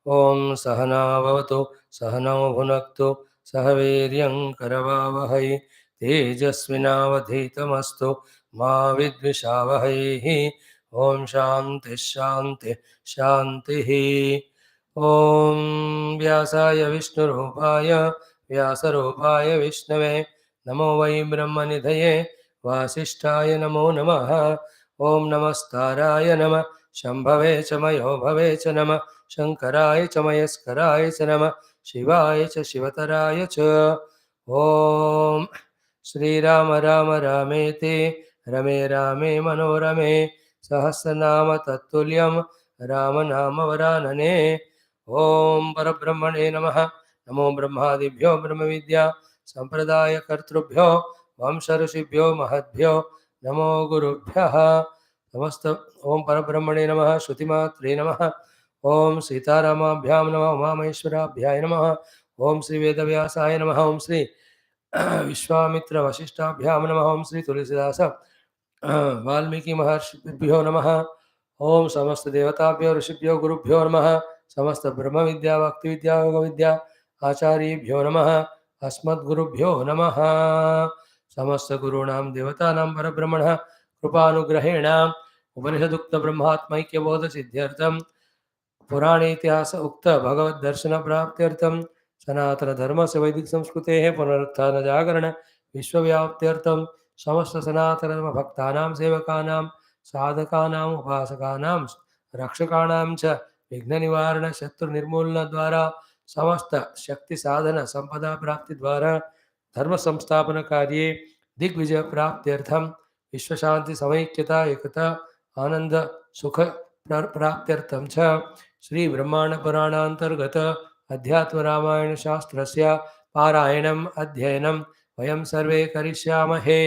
ओम सहना भवतु सहनौ भुनक्तु सह वीर्यं करवावहै तेजस्विनावधीतमस्तु मा विद्विषावहैः। ओम शांति शांति शांतिः। ओम व्यासाय विष्णुरूपाय व्यासरूपाय विष्णवे नमो वै ब्रह्मनिधये वासिष्ठाय नमो नमः। ओम नमस्ताराय नमः शंभवे च मयो भवे च नमः शंकराय च मयस्कराय च नमः शिवाय च शिवतराय च। ओम श्रीराम राम रामेति रमे रामे मनोरमे सहस्रनाम तत्तुल्यं राम नाम वरानने। ओम परब्रह्मणे नमः। नमो ब्रह्मादिभ्यो ब्रह्मविद्या संप्रदायकर्तृभ्यो वंश ऋषिभ्यो महद्भ्यो नमो गुरुभ्यः। समस्त ओम परब्रह्मणे नमः। श्रुतिमात्रे नमः। ओम सीतारामाभ्यां नमः। उमामहेश्वराभ्याय नमः। ओम श्री वेदव्यासाय नमः। ओम श्री विश्वामित्र वशिष्ठाभ्यां नमः। ओम श्री तुलसीदास वाल्मीकि महर्षिभ्यो नमः। ओम समस्त देवताभ्यो ऋषिभ्यो गुरुभ्यो नमः। समस्त ब्रह्म विद्या भक्ति विद्या योग विद्या आचार्येभ्यो नमः। अस्मद्गुरुभ्यो नमः। समस्त गुरूणां देवतानां परब्रह्मणः कृपानुग्रहेण उपनिषदुक्त ब्रह्मात्मैक्यबोध सिद्ध्यर्थं पुराणे इतिहास उक्त भगवद दर्शन प्राप्त्यर्थं सनातन धर्म से वैदिक संस्कृतेः पुनरुत्थान जागरण विश्वव्याप्त्यर्थं समस्त सनातन धर्म भक्तानां सेवकानां साधकानां उपासकानां रक्षकाणां च विघ्न निवारण शत्रु निर्मूलन द्वारा समस्त शक्ति साधन संपदा प्राप्ति द्वारा धर्म संस्थापन कार्ये दिग्विजय प्राप्त्यर्थं विश्व शांति समैक्यता एकता आनंद सुख प्राप्त्यर्थं च श्री ब्रह्मांड पुराणांतर्गत अध्यात्म रामायण शास्त्रस्य पारायणम् अध्ययनं वयं सर्वे करिष्यामहे।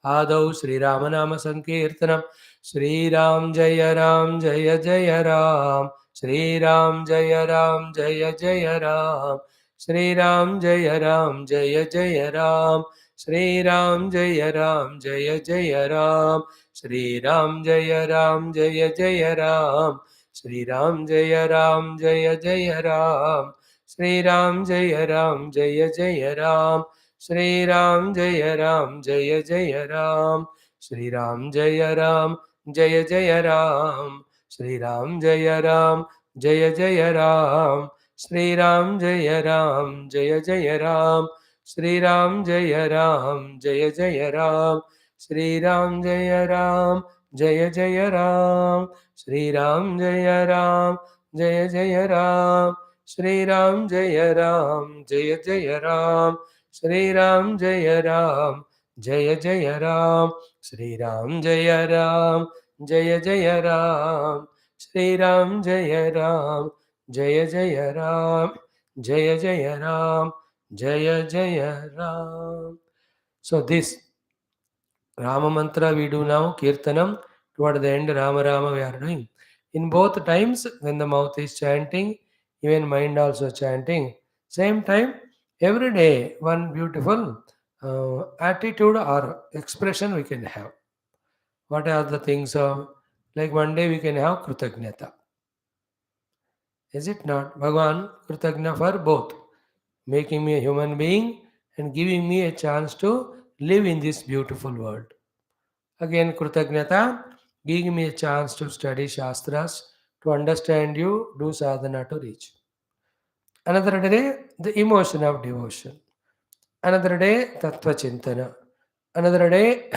आदौ श्रीराम नाम संकीर्तनं। श्रीराम जय राम जय जय राम श्रीराम जय राम जय जय राम श्रीराम जय राम जय जय राम श्रीराम जय राम जय जय राम श्रीराम जय राम जय जय राम श्रीराम जय राम जय जय राम श्रीराम जय राम जय जय राम श्रीराम जय राम जय जय राम श्रीराम जय राम जय जय राम श्रीराम जय राम जय जय राम श्रीराम जय राम जय जय राम श्रीराम जय राम जय जय राम श्रीराम जय राम जय जय राम श्रीराम जय राम जय जय राम श्रीराम जय राम जय जय राम श्रीराम जय राम जय जय राम श्रीराम जय राम जय जय राम श्रीराम जय राम जय जय राम जय जय राम जय जय Ram. So this Rama mantra we do now, Kirtanam, toward the end Rama Rama we are doing. In both times when the mouth is chanting, even mind also chanting, same time, every day one beautiful attitude or expression we can have. What are the things? Like one day we can have Kritagnyata. Is it not? Bhagavan Kritagna for both, making me a human being and giving me a chance to live in this beautiful world. Again, Kritagnyata, giving me a chance to study Shastras, to understand you, do sadhana to reach. Another day, the emotion of devotion. Another day, Tattva Chintana. Another day,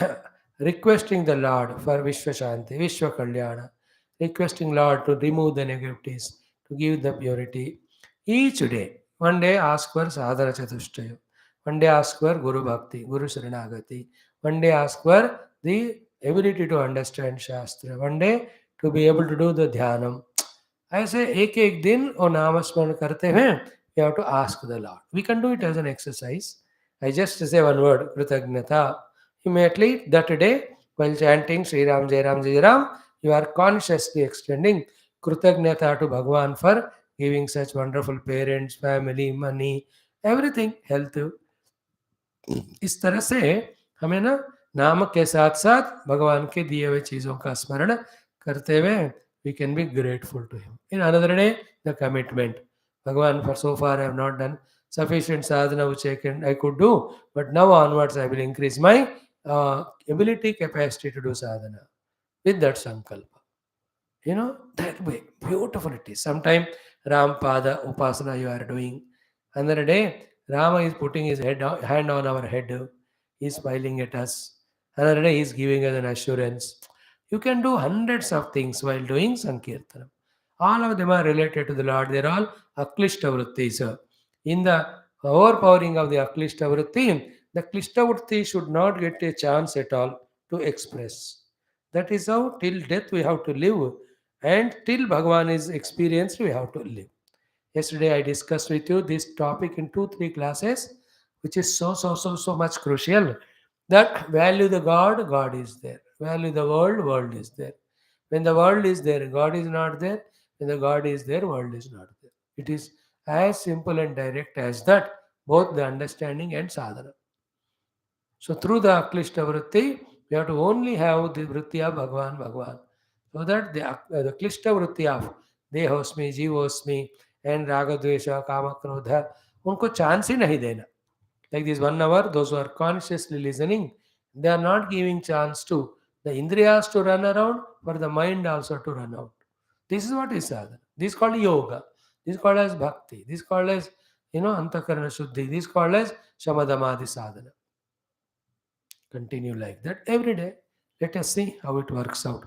requesting the Lord for Vishwa Shanti, Vishwa Kalyana. Requesting Lord to remove the negativities, to give the purity. Each day, one day ask for Sadhana Chatushtaya. One day ask for Guru Bhakti, Guru Sharanagati. One day ask for the ability to understand Shastra. One day to be able to do the Dhyanam. ऐसे एक एक दिन वो नाम स्मरण करते हुए we have to ask the Lord. We can do it as an exercise. I just say one word, Kritagnyata. Immediately that day, while chanting Sri Ram Jai Ram Jai Ram, you are consciously extending Kritagnyata to Bhagavan for giving such wonderful parents, family, money, everything, health. इस तरह से हमें ना नाम के साथ साथ भगवान के दिए हुए चीज़ों का स्मरण करते हुए we can be grateful to him. In another day, the commitment. Bhagavan, for so far I have not done sufficient sadhana which I could do, but now onwards I will increase my ability, capacity to do sadhana with that sankalpa. That way, beautiful it is. Sometime Ram Pada Upasana you are doing. Another day, Rama is putting his hand on our head. He is smiling at us. Another day, he is giving us an assurance. You can do hundreds of things while doing Sankirtanam. All of them are related to the Lord. They are all Aklishta Vrittis. In the overpowering of the Aklishta Vritti, the Klishta Vritti should not get a chance at all to express. That is how till death we have to live, and till Bhagavan is experienced we have to live. Yesterday I discussed with you this topic in 2 3 classes, which is so much crucial. That value the God, God is there. Value the world, world is there. When the world is there, God is not there. When the God is there, world is not there. It is as simple and direct as that, both the understanding and sadhana. So through the Aklishta Vritti, we have to only have the Vritti of Bhagavan, Bhagavan. So that the Klishta Vritti of Dehosmi, Jivosmi and Ragadvesha, Kama, Krodha, उनको chance ही नहीं देना. Like this 1 hour, those who are consciously listening, they are not giving chance to the Indriyas to run around, for the mind also to run out. This is what is sadhana. This is called yoga. This is called as bhakti. This is called as, antakarana shuddhi. This is called as shamadamadi sadhana. Continue like that every day. Let us see how it works out.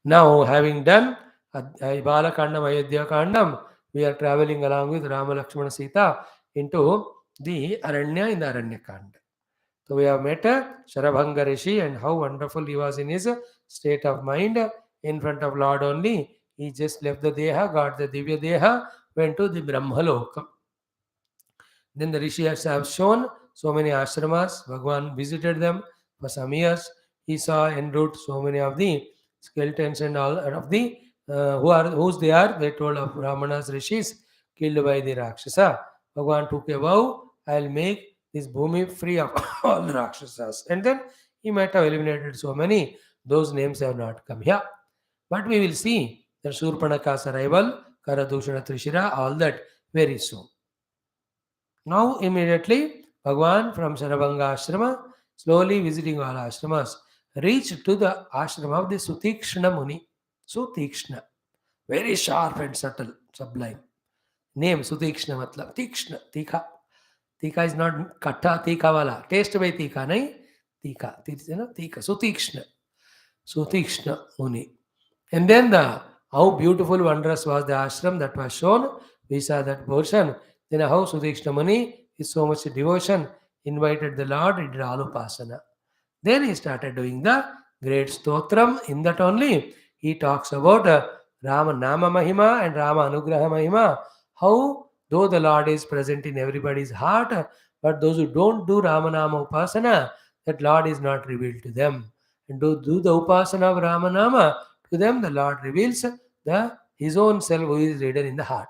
Now, having done Bala Kandam, Ayodhya Kandam, we are traveling along with Rama, Lakshmana, Sita into the Aranya in the Aranya Kanda. So we have met Sharabhanga Rishi and how wonderful he was in his state of mind in front of Lord only. He just left the Deha, got the Divya Deha, went to the Brahmaloka. Then the Rishis have shown so many ashramas. Bhagavan visited them for some years. He saw en route so many of the skeletons and all of the whose they are. They told of Brahmanas, Rishis killed by the Rakshasa. Bhagavan took a vow, I'll make this bhumi free of all the Rakshasas. And then he might have eliminated so many. Those names have not come here. But we will see the Surpanaka's arrival, Karadushana Trishira, all that very soon. Now, immediately, Bhagwan from Sarabanga Ashrama, slowly visiting all ashramas, reached to the ashrama of the Suteekshna Muni. Suteekshna, very sharp and subtle, sublime. Name Suteekshna matlab, Tikshna, Tikha. Tikha is not katta, Tikha wala. Taste by Tikha, nahi? Tikha, Tikha, Suteekshna. Suteekshna Muni. And then how beautiful, wondrous was the ashram that was shown. We saw that portion. Then how Sudhikshna Muni is so much devotion, invited the Lord, he did all upasana. Then he started doing the great stotram. In that only, he talks about Rama Nama Mahima and Rama Anugraha Mahima. How, though the Lord is present in everybody's heart, but those who don't do Rama Nama Upasana, that Lord is not revealed to them. And do the Upasana of Rama Nama, to them the Lord reveals his own self who is hidden in the heart.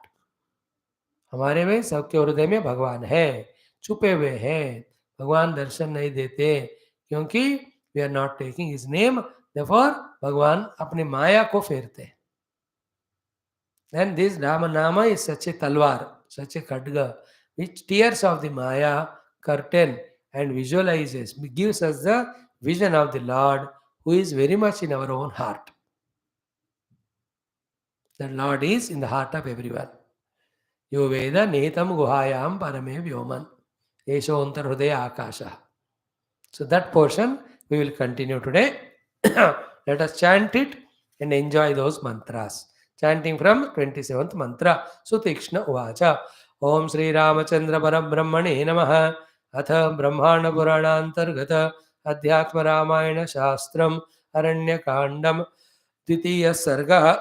हमारे में सबके हृदय में भगवान है, छुपे हुए हैं. भगवान दर्शन नहीं देते क्योंकि we are not taking his name. Therefore भगवान अपने माया को फेरते हैं. And this Rama Nama is such a talwar, such a khadga, which tears off the Maya curtain and visualizes, gives us the vision of the Lord who is very much in our own heart. The Lord is in the heart of everyone. Yo Veda Nihitam Guhayam Parame Vyoman Esho Antar Hridaya Akasha. So that portion we will continue today. Let us chant it and enjoy those mantras. Chanting from 27th mantra. Sutekshna Uvacha. Om Sri Ramachandra Parabrahmane Namaha. Atha Brahmanda Puranantargata Adhyatma Ramayana Shastram Aranya Kandam Dvitiya Sarga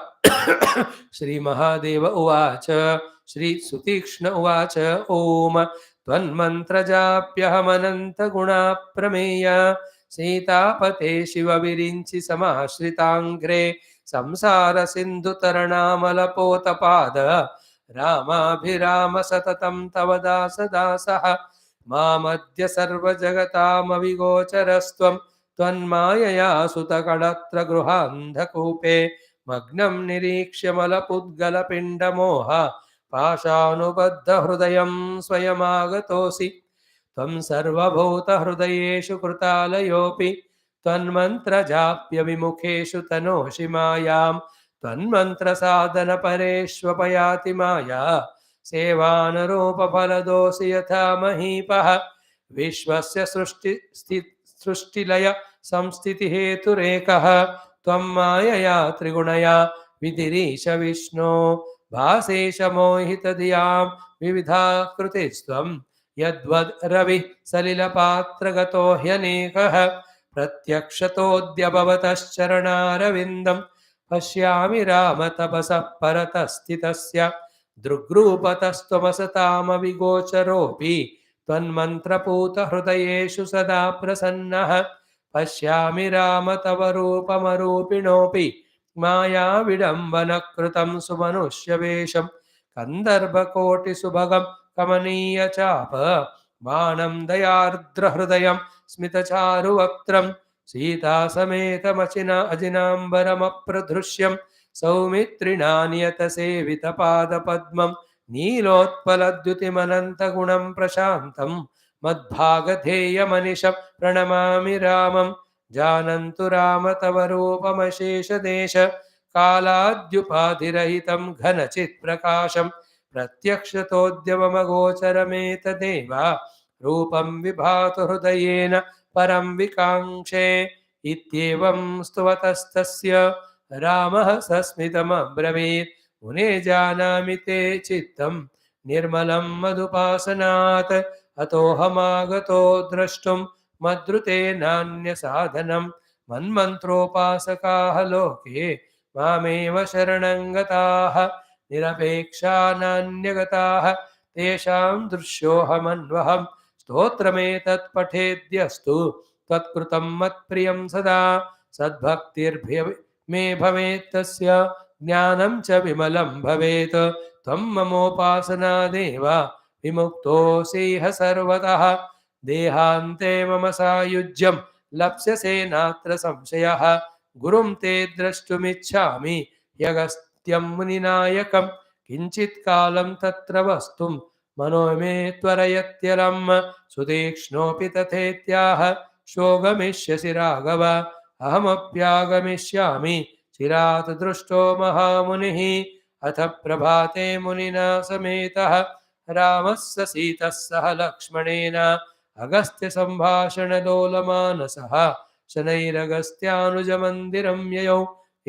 Shri Mahadeva Uvacha. Shri Sutekshna Uvacha. Om Tvanmantrajapyahamananta Guna Prameya Sitapate Shiva Virinchi Samashritangre Samsara Sindhu Taranamala Pada Ramabhirama Satatam Tavadasa Dasaha Mamadhya Sarva Jagatama Vigocharastvam Tvanmayaya Sutakadatra Gruhandha Kupe Magnam Nirikshya Malapudgala Pindamoha पाशानुबद्धहृदयं स्वयमागतोऽसि त्वं सर्वभूतहृदयेषु कृतालयोऽपि त्वन्मन्त्रजाप्यविमुखेषु तनोषि मायां त्वन्मन्त्रसाधनपरेष्वपयाति माया सेवानुरूपफलदोषि यथा महीपः विश्वस्य सृष्टिलय संस्थितिहेतुरेकः त्वं मायया त्रिगुणया विधिरीश विष्णो भासेश मोहितधियां विविधाकृतिस्त्वं यद्वद् रविः सलिलपात्रगतो ह्यनेकः प्रत्यक्षतोऽद्यभवतश्चरणारविन्दं पश्यामि राम तपसः परतस्थितस्य दृग्रूपतस्त्वमसतामविगोचरोऽपि त्वन्मन्त्रपूतहृदयेषु सदा प्रसन्नः पश्यामि राम तव रूपमरूपिणोऽपि मायाविडम्बनकृतं सुमनुष्यवेशं कन्दर्पकोटिसुभगं कमनीयचाप बाणं दयार्द्रहृदयं स्मितचारुवक्त्रं सीतासमेतमचिना अजिनाम्बरमप्रधृष्यं सौमित्रिणा नियतसेवितपादपद्मं नीलोत्पलद्युतिमनन्तगुणं प्रशान्तं मद्भागधेयमनिशं प्रणमामि रामं जानन्तु राम तव रूपमशेषदेश कालाद्युपाधिरहितं घनचित्प्रकाशं प्रत्यक्षतोऽद्यममगोचरमेतदेव रूपं विभातु हृदयेन परं विकाङ्क्षे इत्येवं स्तुवतस्तस्य रामः सस्मितमब्रवीत् मुने जानामि ते चित्तं निर्मलं मदुपासनात् अतोऽहमागतो द्रष्टुं मद्रुते नान्यसाधनं मन्मन्त्रोपासकाः लोके मामेव शरणं गताः निरपेक्षा नान्यगताः तेषां दृश्योऽहमन्वहं स्तोत्रमेतत् पठेद्यस्तु त्वत्कृतं मत्प्रियं सदा सद्भक्तिर्मे भवेत् तस्य ज्ञानं च विमलं भवेत् त्वं ममोपासना देव विमुक्तोऽसीह सर्वतः देहान्ते मम सायुज्यं लप्स्यसे नात्र संशयः गुरुं ते द्रष्टुमिच्छामि ह्यगस्त्यं मुनिनायकं किञ्चित् कालं तत्र वस्तुं मनो मे त्वरयत्यलं सुतीक्ष्णोऽपि तथेत्याह श्वोगमिष्यसि राघव अहमप्यागमिष्यामि चिरात् दृष्टो महामुनिः अथ प्रभाते मुनिना समेतः रामः सीतः सह लक्ष्मणेन अगस्त्यसम्भाषणलोलमानसः शनैरगस्त्यानुजमन्दिरं ययौ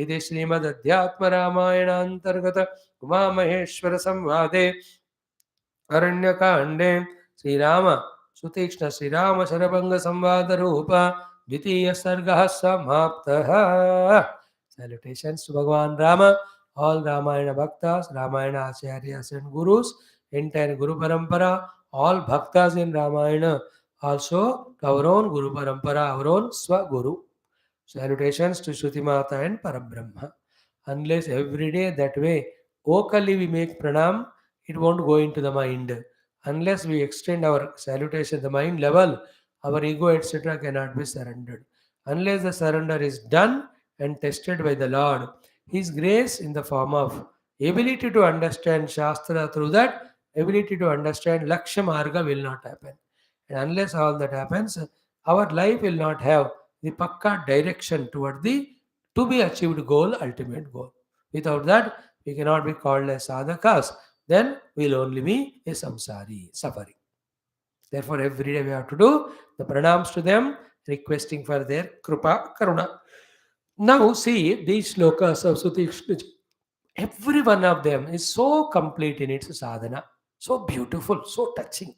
इति श्रीमदध्यात्मरामायणान्तर्गत उमामहेश्वरसंवादे अरण्यकाण्डे श्रीराम सुतीक्ष्ण श्रीराम शरभंग संवाद रूप द्वितीय सर्गः समाप्तः. Salutations to Bhagavan Rama, all Ramayana Bhaktas, Ramayana Acharyas and Gurus, entire Guru Parampara, all Bhaktas in Ramayana, also our own Guru Parampara, our own Swaguru. Salutations to Shruti Mata and Parabrahma. Unless every day that way, vocally we make pranam, it won't go into the mind. Unless we extend our salutation, the mind level, our ego, etc., cannot be surrendered. Unless the surrender is done and tested by the Lord, His grace in the form of ability to understand Shastra, through that ability to understand Lakshya Marga will not happen. And unless all that happens, our life will not have the pakka direction toward the to be achieved goal, ultimate goal. Without that, we cannot be called as sadhakas. Then we will only be a samsari, suffering. Therefore, every day we have to do the pranams to them, requesting for their krupa, karuna. Now, see these slokas of Sutikshna. Every one of them is so complete in its sadhana, so beautiful, so touching.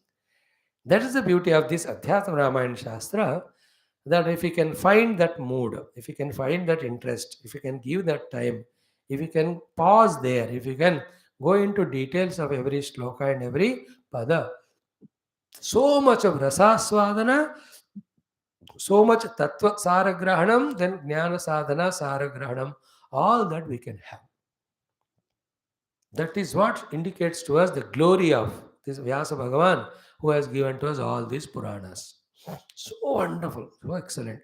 That is the beauty of this Adhyatma Ramayana Shastra, that if you can find that mood, if you can find that interest, if you can give that time, if you can pause there, if you can go into details of every sloka and every pada, so much of rasaswadana, so much tattva saragrahanam, then jnana sadhana saragrahanam, all that we can have. That is what indicates to us the glory of this Vyasa Bhagavan, who has given to us all these Puranas. So wonderful, so excellent.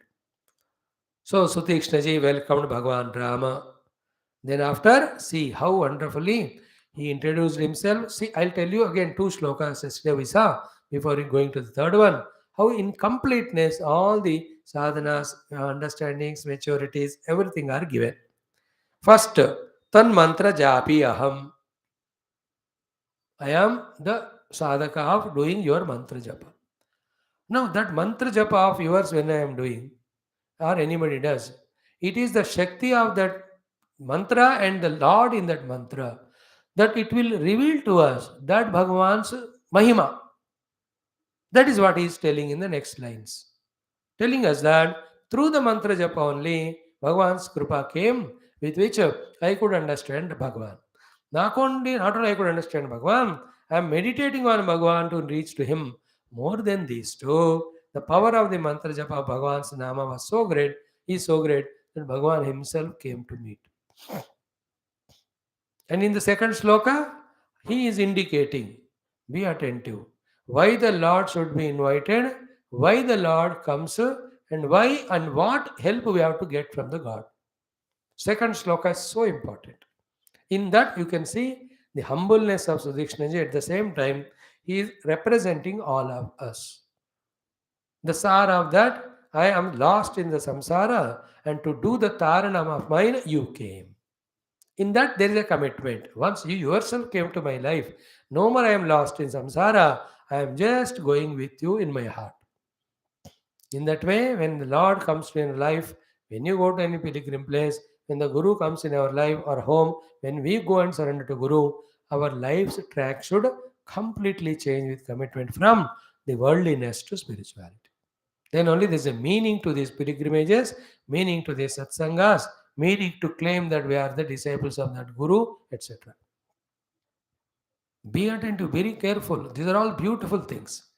So Sutikshnaji welcomed Bhagavan Rama. Then after, see how wonderfully He introduced himself. See, I'll tell you again two shlokas yesterday we saw before going to the third one. How in completeness all the sadhanas, understandings, maturities, everything are given. First, tan mantra japi aham. I am the sadhaka of doing your mantra japa. Now that mantra japa of yours when I am doing, or anybody does, it is the Shakti of that mantra and the Lord in that mantra that it will reveal to us that Bhagavan's Mahima. That is what he is telling in the next lines. Telling us that through the mantra japa only, Bhagavan's Kripa came with which I could understand Bhagavan. Not only I could understand Bhagavan, I am meditating on Bhagavan to reach to him. More than these two, the power of the mantra japa of Bhagavan's Nama was so great, is so great that Bhagavan himself came to meet. And in the second sloka, he is indicating, be attentive, why the Lord should be invited, why the Lord comes, and why and what help we have to get from the God. Second sloka is so important. In that, you can see the humbleness of Sudikshnaji. At the same time, he is representing all of us. The sar of that, I am lost in the samsara, and to do the taranam of mine, you came. In that, there is a commitment. Once you yourself came to my life, no more I am lost in samsara, I am just going with you in my heart. In that way, when the Lord comes to your life, when you go to any pilgrim place, when the Guru comes in our life or home, when we go and surrender to Guru, our life's track should completely change with commitment from the worldliness to spirituality. Then only there is a meaning to these pilgrimages, meaning to these satsangas, meaning to claim that we are the disciples of that Guru, etc. Be attentive, very careful. These are all beautiful things.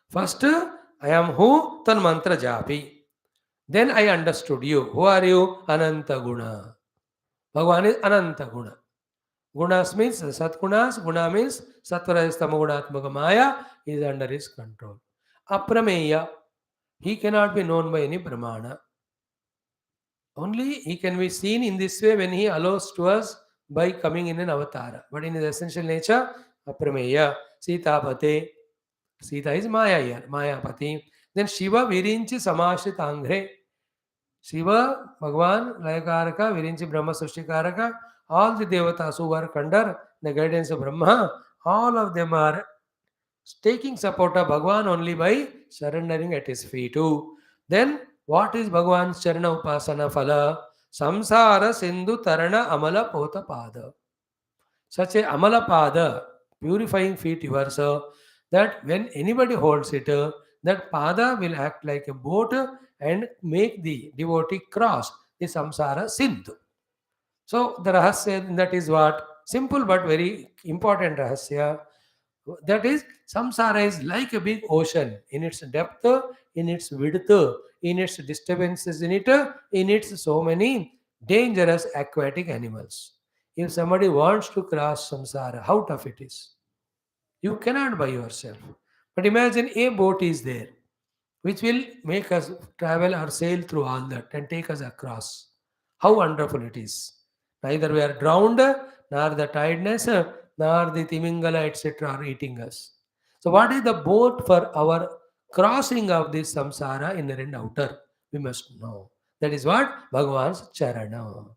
First, I am who? Tan mantra japi. Then I understood you. Who are you? Ananta guna. Bhagavan is Ananta guna. Gunas means Satgunas. Guna means Sattvarajastamagunatmaka Maya is under his control. Aprameya. He cannot be known by any Brahmana. Only he can be seen in this way when he allows to us by coming in an avatara. But in his essential nature, Aprameya, Sita Pate. Sita is Maya here, Maya Pati. Then Shiva Virinchi Samashrit Angre. Shiva, Bhagavan, Layakaraka, Virinchi Brahma Sushtikaraka, all the Devatas who work under the guidance of Brahma, all of them are taking support of Bhagavan only by surrendering at his feet too. Then what is Bhagavan's Charana Upasana Phala? Samsara Sindhu Tarana Amala Pota Pada. Such a Amala Pada, purifying feet yours, that when anybody holds it, that Pada will act like a boat and make the devotee cross the Samsara Sindhu. So the Rahasya, that is what? Simple but very important Rahasya. That is, samsara is like a big ocean in its depth, in its width, in its disturbances in it, in its so many dangerous aquatic animals. If somebody wants to cross samsara, how tough it is. You cannot by yourself. But imagine a boat is there, which will make us travel or sail through all that and take us across. How wonderful it is. Neither we are drowned, nor the tiredness, nor the timingala, etc. are eating us. So, what is the boat for our crossing of this samsara, inner and outer? We must know. That is what Bhagavan's charana.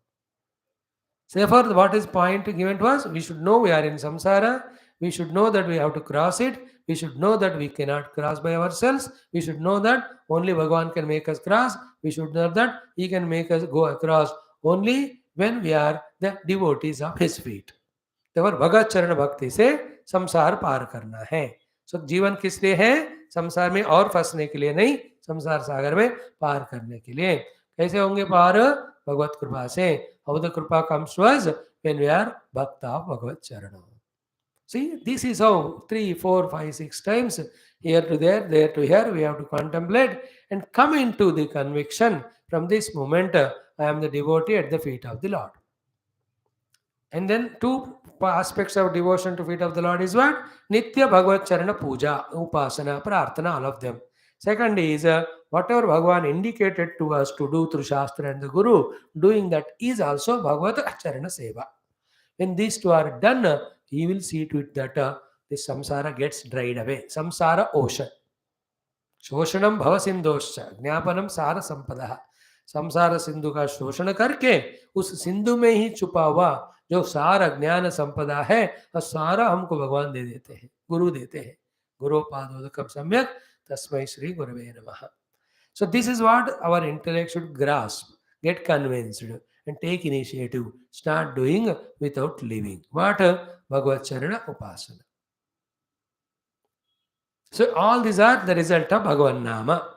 Therefore, what is point given to us? We should know we are in samsara. We should know that we have to cross it. We should know that we cannot cross by ourselves. We should know that only Bhagavan can make us cross. We should know that He can make us go across only when we are the devotees of His feet. तब भगत चरण भक्ति से संसार पार करना है. सो जीवन किस लिए है? संसार में और फंसने के लिए नहीं, संसार सागर में पार करने के लिए. कैसे होंगे पार? भगवत कृपा से. How the kripa comes to us? When we are bhakta of Bhagavad Charana. See, this is how 3, 4, 5, 6 times, here to there to here, we have to contemplate and come into the conviction. From this moment, I am the devotee at the feet of the Lord. And then two aspects of devotion to feet of the Lord is what? Nitya Bhagavad Charana Puja, Upasana, Prarthana, all of them. Second is whatever Bhagavan indicated to us to do through Shastra and the Guru, doing that is also Bhagavad Charana Seva. When these two are done, he will see to it that this samsara gets dried away. Samsara ocean. शोषणम भव सिंधोश्च ज्ञापनम सार संपदा. संसार सिंधु का शोषण करके उस सिंधु में ही छुपा हुआ जो सारा ज्ञान संपदा है, और सारा हमको भगवान दे देते हैं, गुरु देते हैं. गुरोपादोदकम सम्यक तस्मै श्री गुरवे नमः. So this is what our intellect should grasp, get convinced, and take initiative. Start doing without living. What? Bhagavad Charana Upasana. So all these are the result of Bhagavan Nama.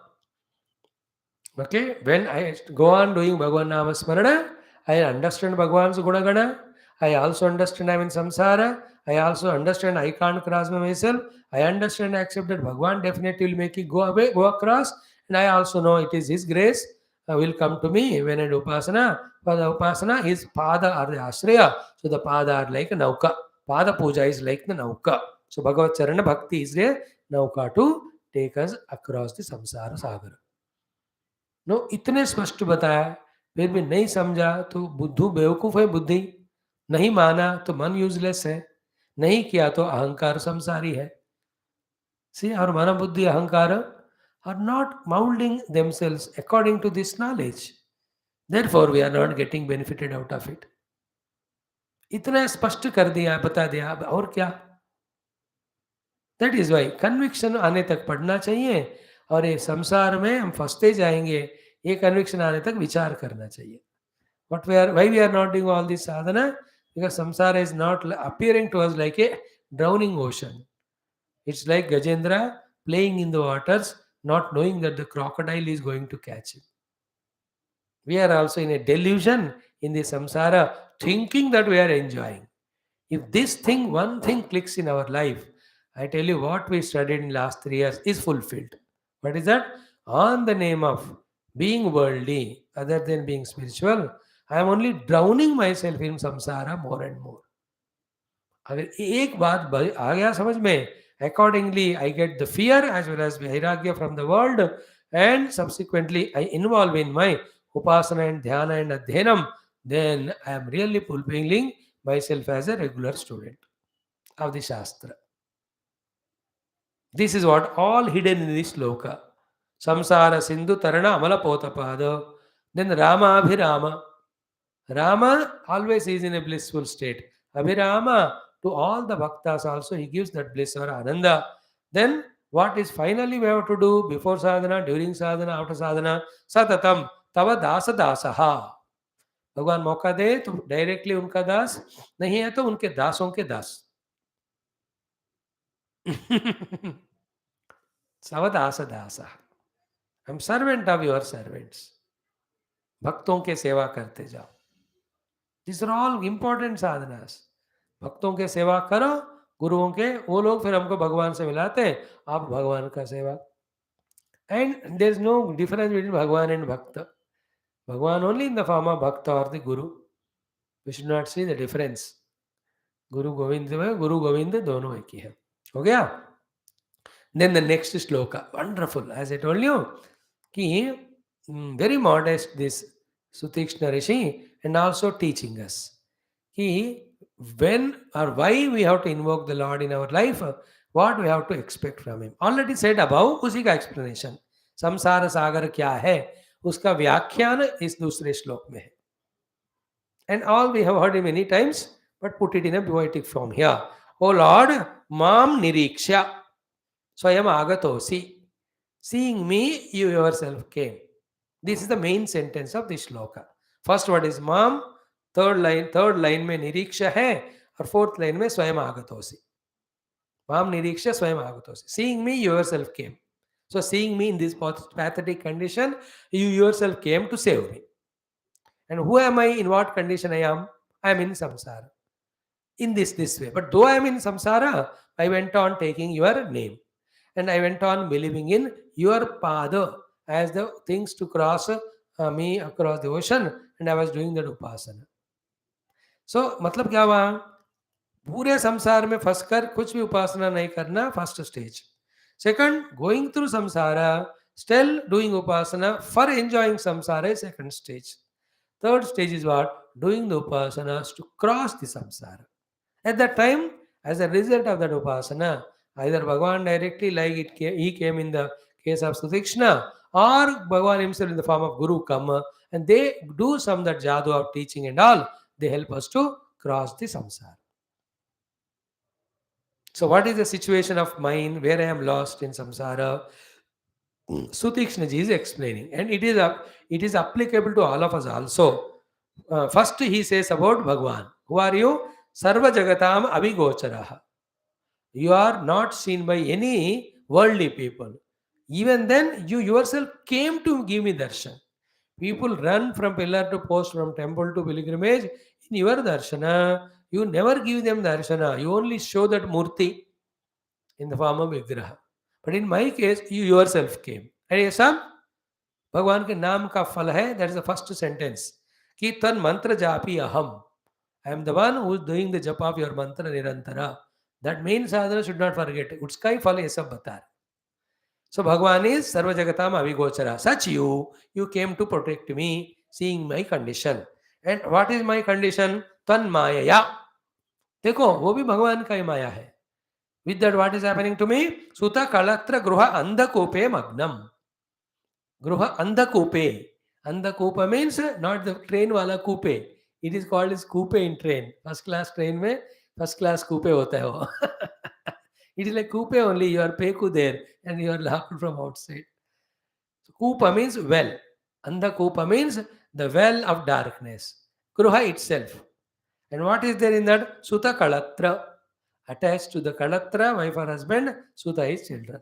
Okay, when I go on doing Bhagavan Nama Smarana, I understand Bhagavan's Gunagana. I also understand I'm in samsara. I also understand I can't cross myself. I understand and accept that Bhagavan definitely will make it go away, go across. And I also know it is His grace will come to me when I do Upasana. For the Upasana, His Pada are the Ashraya. So the Pada are like a Nauka. Pada Puja is like the Nauka. So Bhagavad Charana Bhakti is a Nauka to take us across the samsara sagar. No इतने स्पष्ट बताया, फिर भी नहीं समझा तो बुद्धू बेवकूफ है. बुद्धि नहीं माना तो मन यूजलेस है, नहीं किया तो अहंकार संसारी है. सी और मन बुद्धि अहंकार are not moulding themselves according to this knowledge. Therefore we are not getting benefited out of it. इतना स्पष्ट कर दिया, बता दिया, अब और क्या. दैट इज वाई कन्विक्शन आने तक पढ़ना चाहिए, और ये संसार में हम फंसते जाएंगे. ये कन्विक्शन आने तक विचार करना चाहिए. But why we are not doing all this sadhana? Because samsara is not appearing to us like a drowning ocean. It's like Gajendra playing in the waters, not knowing that the crocodile is going to catch him. We are also in a delusion in the samsara, thinking that we are enjoying. If this thing, one thing clicks in our life, I tell you what we studied in last 3 years is fulfilled. What is that? On the name of being worldly, other than being spiritual, I am only drowning myself in samsara more and more. अगर एक बात आ गया समझ में, accordingly I get the fear as well as vairagya from the world, and subsequently I involve in my upasana and dhyana and adhyanam, then I am really fulfilling myself as a regular student of the Shastra. This is what all hidden in this sloka. Samsara Sindhu Tarana Amala Potapada. Then Rama Abhirama. Rama always is in a blissful state. Abhirama, to all the bhaktas also, he gives that bliss or ananda. Then what is finally we have to do before sadhana, during sadhana, after sadhana? Satatam Tava Dasa Dasaha. भगवान मौका दे तो directly उनका दास, नहीं है तो उनके दासों के दास. Savadasa dasa. I'm servant of your servants. भक्तों के सेवा करते जाओ. These are all important sadhanas. भक्तों के सेवा करो, गुरुओं के, वो लोग फिर हमको भगवान से मिलाते हैं, आप भगवान का सेवा. And there is no difference between Bhagwan and Bhakta. Bhagwan only in the form of Bhakta or the Guru. We should not see the difference. Guru Govind में Guru Govind दोनों एक ही है. हो गया? Then the next sloka, wonderful, as I told you, ki very modest this SUTEEKSHNA Rishi, and also teaching us ki when or why we have to invoke the Lord in our life, what we have to expect from Him. Already said above, उसी का explanation. संसार सागर क्या है, उसका व्याख्यान इस दूसरे श्लोक में है. And all we have heard it many times, but put it in a poetic form here. O Lord, mam niriksha. Swayam agatosi. Seeing me, you yourself came. This is the main sentence of this shloka. First word is mam, third line में निरीक्षा है, और fourth line में स्वयं agatosi. Mam niriksha swayam agatosi. Seeing me, you yourself came. So seeing me in this pathetic condition, you yourself came to save me. And who am I? In what condition I am? I am in samsara. In this way. But though I am in samsara, I went on taking your name. And I went on believing in your pada as the things to cross me across the ocean, and I was doing that upasana. So, मतलब क्या हुआ? पूरे संसार में फंसकर कुछ भी उपासना नहीं करना, first stage. Second, going through samsara, still doing upasana for enjoying samsara is second stage. Third stage is what? Doing the upasanas to cross the samsara. At that time, As a result of that upasana, either Bhagavan directly, like he came in the case of Sutikshna, or Bhagavan himself in the form of Guru come, and they do some that jadoo of teaching and all. They help us to cross the samsara. So, what is the situation of mine where I am lost in samsara? Sutikshna ji is explaining, and it is applicable to all of us also. First, he says about Bhagwan. Who are you? Sarva Jagatam Avigocharaha. You are not seen by any worldly people. Even then, you yourself came to give me darshan. People run from pillar to post, from temple to pilgrimage. In your darshana, you never give them darshana. You only show that murti in the form of vigraha. But in my case, you yourself came. And ये सब भगवान के नाम का फल है. That is the first sentence. कि तन मंत्र जापी अहम. I am the one who is doing the japa of your mantra nirantara. That main sadhana should not forget. उसका ही फल ये सब बता रहे. So Bhagwan is Sarva Jagatam Avigochara. Such you came to protect me, seeing my condition. And what is my condition? Tan Mayaya. देखो वो भी भगवान का ही माया है. With that, what is happening to me? Suta Kalatra Gruha Andhakope Magnam. Gruha Andhakope. Andhakopa means not the train wala coupe. It is called as coupe in train. First class train में first class coupe होता है वो. It is like coupe only. You are peku there and you are locked from outside. So, Kupa means well. Andhakopa means the well of darkness. Gruha itself. And what is there in that? Suta Kalatra. Attached to the Kalatra, wife or husband, Suta is children.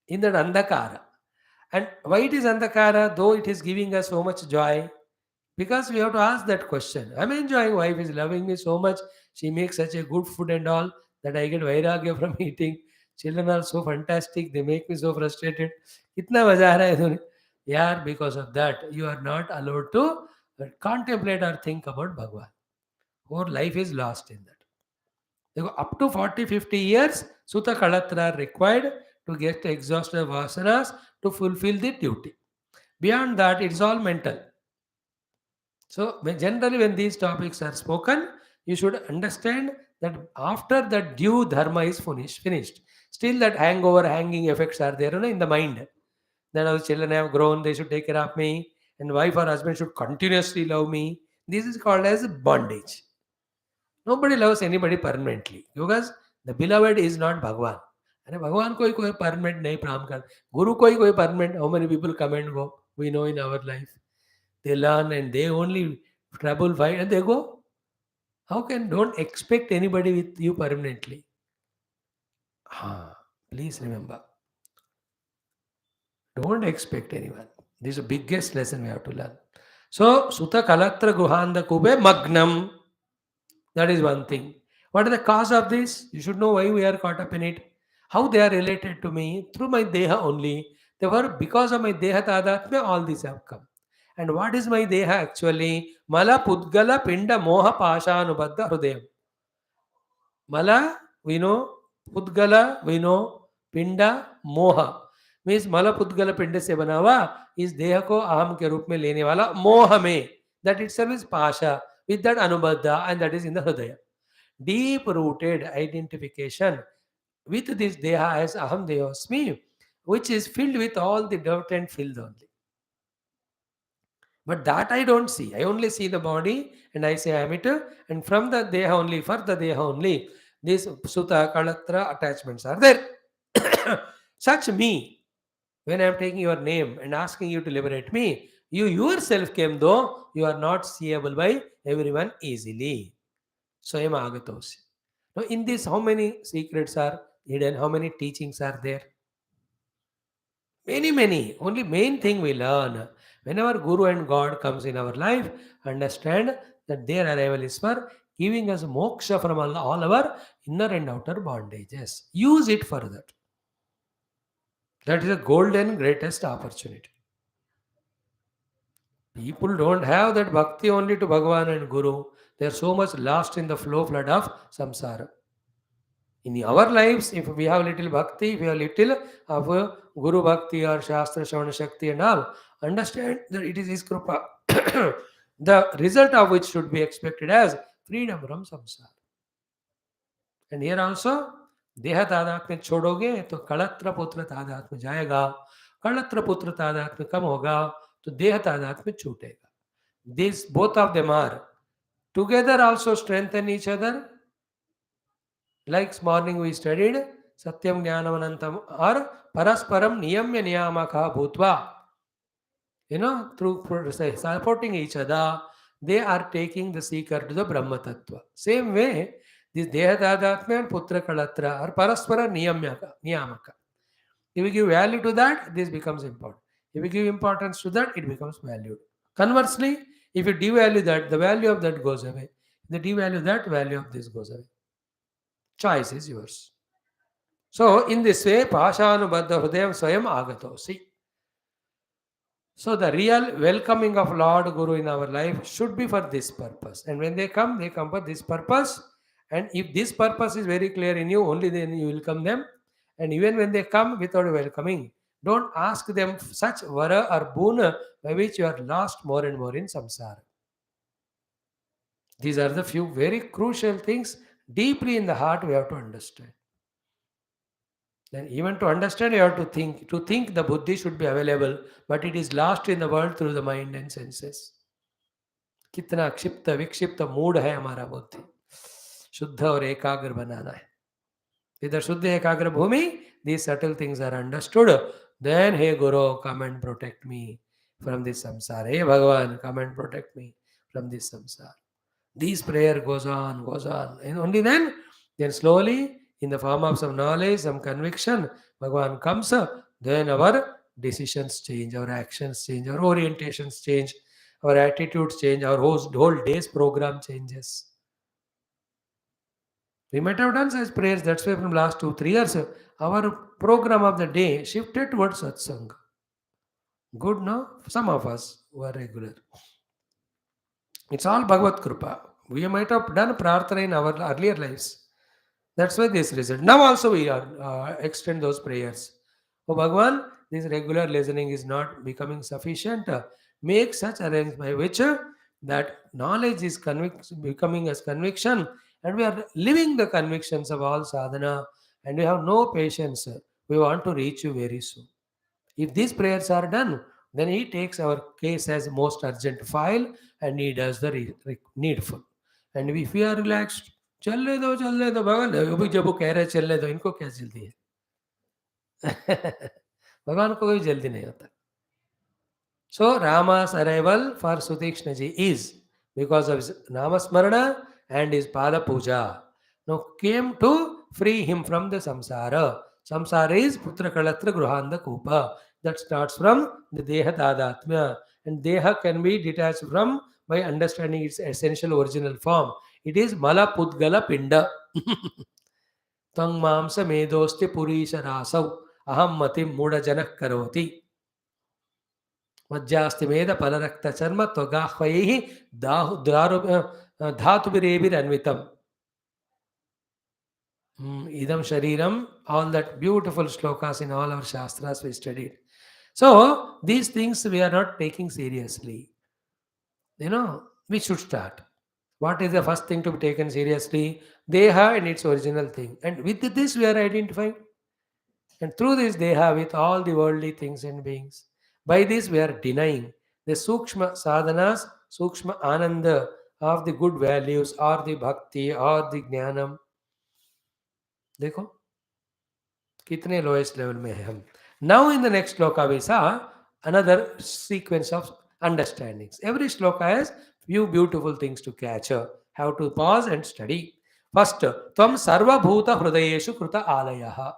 In that Andhakara. And why it is Andhakara, though it is giving us so much joy? Because we have to ask that question. I'm enjoying, wife is loving me so much. She makes such a good food and all that I get vairagya from eating. Children are so fantastic. They make me so frustrated. Kitna maza aa raha hai तुम्हें? Yeah, because of that, you are not allowed to contemplate or think about Bhagwan. Whole life is lost in that. Up to 40-50 years, Sutta Kalatra are required to get exhausted vasanas to fulfill the duty. Beyond that, it's all mental. So, generally, when these topics are spoken, you should understand that after the due dharma is finished, still that hanging effects are there in the mind. Then our children have grown, they should take care of me, and wife or husband should continuously love me. This is called as bondage. Nobody loves anybody permanently because the beloved is not Bhagwan. And Bhagwan कोई permanent नहीं प्राम कर. Guru कोई permanent. How many people come and go? We know in our life. They learn and they only trouble fight and they go. How can don't expect anybody with you permanently? Please remember. Don't expect anyone. This is the biggest lesson we have to learn. So Sutta Kalatra Guhanda Kube Magnam. That is one thing. What is the cause of this? You should know why we are caught up in it. How they are related to me through my deha only. Therefore, because of my deha tadatmya, all these have come. And what is my deha actually? Mala Pudgala Pinda Moha Pasha Anubadha Hrudayam. Mala, we know. Pudgala, we know. Pinda, Moha. Means Mala Pudgala Pinda se bana hua is deha ko aham ke roop mein lene wala moha mein. That itself is Pasha. With that Anubadha, and that is in the Hridaya. Deep rooted identification with this Deha as Aham Devasmi, which is filled with all the dirt and filth only. But that I don't see. I only see the body and I say I am it, and from the Deha only, for the Deha only, these Sutta, Kalatra attachments are there. Such me, when I am taking your name and asking you to liberate me, you yourself came, though you are not seeable by everyone easily. Swayam agatosi. Now, in this, how many secrets are hidden? How many teachings are there? Many, many. Only main thing we learn. Whenever Guru and God comes in our life, understand that their arrival is for giving us moksha from all our inner and outer bondages. Use it for that. That is a golden greatest opportunity. People don't have that bhakti only to Bhagavan and Guru. They are so much lost in the flood of samsara. In our lives, if we have little bhakti, we have little of Guru Bhakti or Shastra Shravana Shakti and all, understand that it is His Krupa. The result of which should be expected as freedom from samsara. And here also, देह तादात्म्य छोड़ोगे तो कलत्र पुत्र तादात्म्य जाएगा, कलत्र पुत्र तादात्म्य कम होगा तो देह तादात्म्य छूटेगा. These both of them are together also strengthen each other. Like this morning we studied Satyam Jnanam Anantam or Parasparam Niyamya Niyamaka Bhutva. Through supporting each other, they are taking the seeker to the Brahma Tattva. Same way, this Deha Tadatmya and Putra Kalatra are Paraspara Niyamaka. If we give value to that, this becomes important. If we give importance to that, it becomes valued. Conversely, if you devalue that, the value of that goes away. If you devalue that, value of this goes away. Choice is yours. So, in this way, Pashanubadha Hridayam Swayam Agato. See. So, the real welcoming of Lord Guru in our life should be for this purpose. And when they come for this purpose. And if this purpose is very clear in you, only then you welcome them. And even when they come without welcoming, don't ask them such vara or boon by which you are lost more and more in samsara. These are the few very crucial things deeply in the heart we have to understand. Then even to understand, you have to think. To think, the buddhi should be available, but it is lost in the world through the mind and senses. कितना क्षिप्त विक्षिप्त mood है हमारा बुद्धि. शुद्ध और एकाग्र बनाना है. Either शुद्ध एकाग्र भूमि, these subtle things are understood. Then, hey Guru, come and protect me from this samsara. Hey Bhagavan, come and protect me from this samsara. This prayer goes on, and only then slowly, in the form of some knowledge, some conviction, Bhagavan comes up. Then our decisions change, our actions change, our orientations change, our attitudes change, our whole day's program changes. We might have done such prayers. That's why from last 2-3 years, our program of the day shifted towards satsanga. Good, no? Some of us who are regular. It's all Bhagavad Kripa. We might have done prarthana in our earlier lives. That's why this result. Now also we are extend those prayers. Oh Bhagavan, this regular listening is not becoming sufficient. Make such arrangement by which that knowledge is becoming as conviction, and we are living the convictions of all sadhana, and we have no patience. We want to reach you very soon. If these prayers are done, then he takes our case as most urgent file and he does the needful. And if we are relaxed, चलने दो भगवान, अभी जब वो कह रहे चलने दो, इनको क्या जल्दी है? भगवान को कोई जल्दी नहीं होता. So Rama's arrival for Sutekshna ji is because of his Namasmarana and his Pada Puja. Now came to free him from the samsara. Samsara is Putra Kalatra Gruhanda Kupa. That starts from the Deha Tadatmya. And Deha can be detached from by understanding its essential original form. It is Mala Pudgala Pinda. Tang Mamsa Medosti Purisha Rasav Aham Matim Muda Janak Karoti. मज्जास्तिमेद फलरक्त चर्म त्वगाह्वैः धातुभिरेभिरन्वितम्. Idam Shariram, all that beautiful shlokas in all our shastras we studied. So, these things we are not taking seriously. We should start. What is the first thing to be taken seriously? Deha and its original thing. And with this we are identifying. And through this Deha with all the worldly things and beings. By this we are denying the Sukshma sadhanas, Sukshma ananda of the good values or the bhakti or the jnanam. देखो कितने lowest level में है हम. Now in the next shloka we saw another sequence of understandings. Every shloka has few beautiful things to catch. Have to pause and study. First, Tvam sarva bhuta hridayeshu kruta alayaha.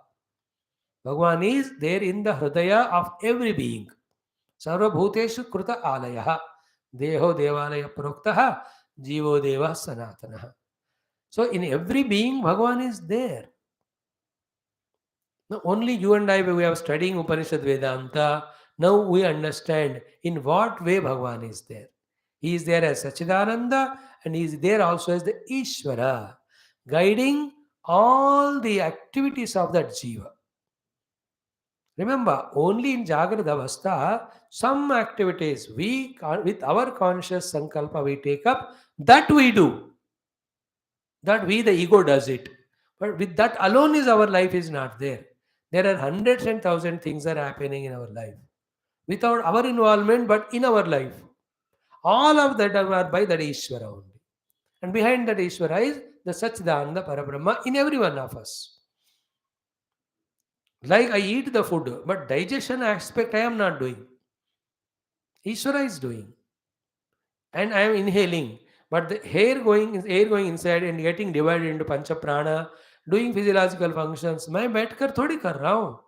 Bhagavan is there in the hridaya of every being. Sarva bhuteshu kruta alayaha. Deho devalaya proktaha. Jivo deva sanatanaha. So in every being, Bhagavan is there. Now, only you and I, we are studying Upanishad Vedanta. Now we understand in what way Bhagavan is there. He is there as Sachidananda and he is there also as the Ishvara, guiding all the activities of that Jiva. Remember, only in Jagrata Avastha, some activities we, with our conscious sankalpa, we take up, that we do. That we, the ego, does it. But with that alone is our life is not there. There are hundreds and thousands things are happening in our life without our involvement, but in our life. All of that are by that Ishvara only. And behind that Ishvara is the Satchidananda Parabrahma in every one of us. Like I eat the food, but digestion aspect I am not doing. Ishvara is doing. And I am inhaling. But the air going inside and getting divided into Pancha Prana, doing physiological functions. मैं बैठकर थोड़ी कर रहा हूँ,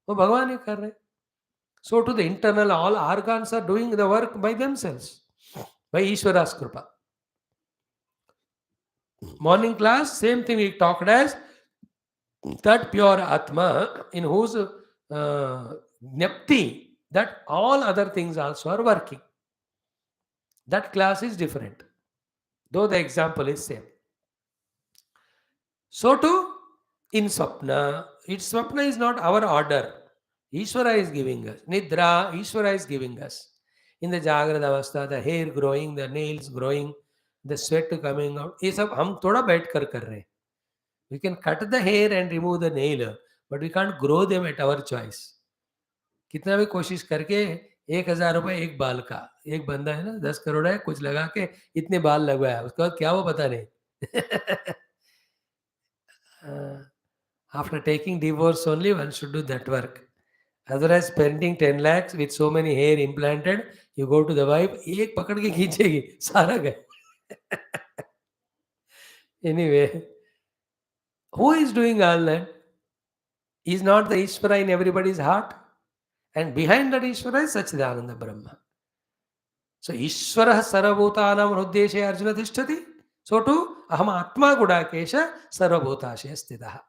वो भगवान ही कर रहे. So to the internal, all organs are doing the work by themselves, by Ishvara's Kripa. Morning class, same thing we talked as that pure Atma in whose Jnapti, that all other things also are working. That class is different, though the example is same. So too, in Swapna, Swapna is not our order. Ishvara is giving us. Nidra, Ishvara is giving us. In the Jagrada Avastha, the hair growing, the nails growing, the sweat coming out. ये सब हम थोड़ा बैठ कर रहे हैं. We can cut the hair and remove the nail, but we can't grow them at our choice. कितना भी कोशिश करके 1,000 रुपए एक बाल का, एक बंदा है ना 10 करोड़ है, कुछ लगा के इतने बाल लगवाया, उसके बाद क्या वो पता नहीं. After taking divorce only, one should do that work. Otherwise, spending 10 lakhs with so many hair implanted, you go to the wife, एक पकड़ के खींचेगी, सारा गए. Anyway, who is doing all that? Is not the Ishvara in everybody's heart? And behind that Ishvara is Satchidananda Brahma. So, Ishvara sarvabhutanam hruddeshe Arjuna tishtati. So too, aham atma gudakesha sarvabhutashe stitaha.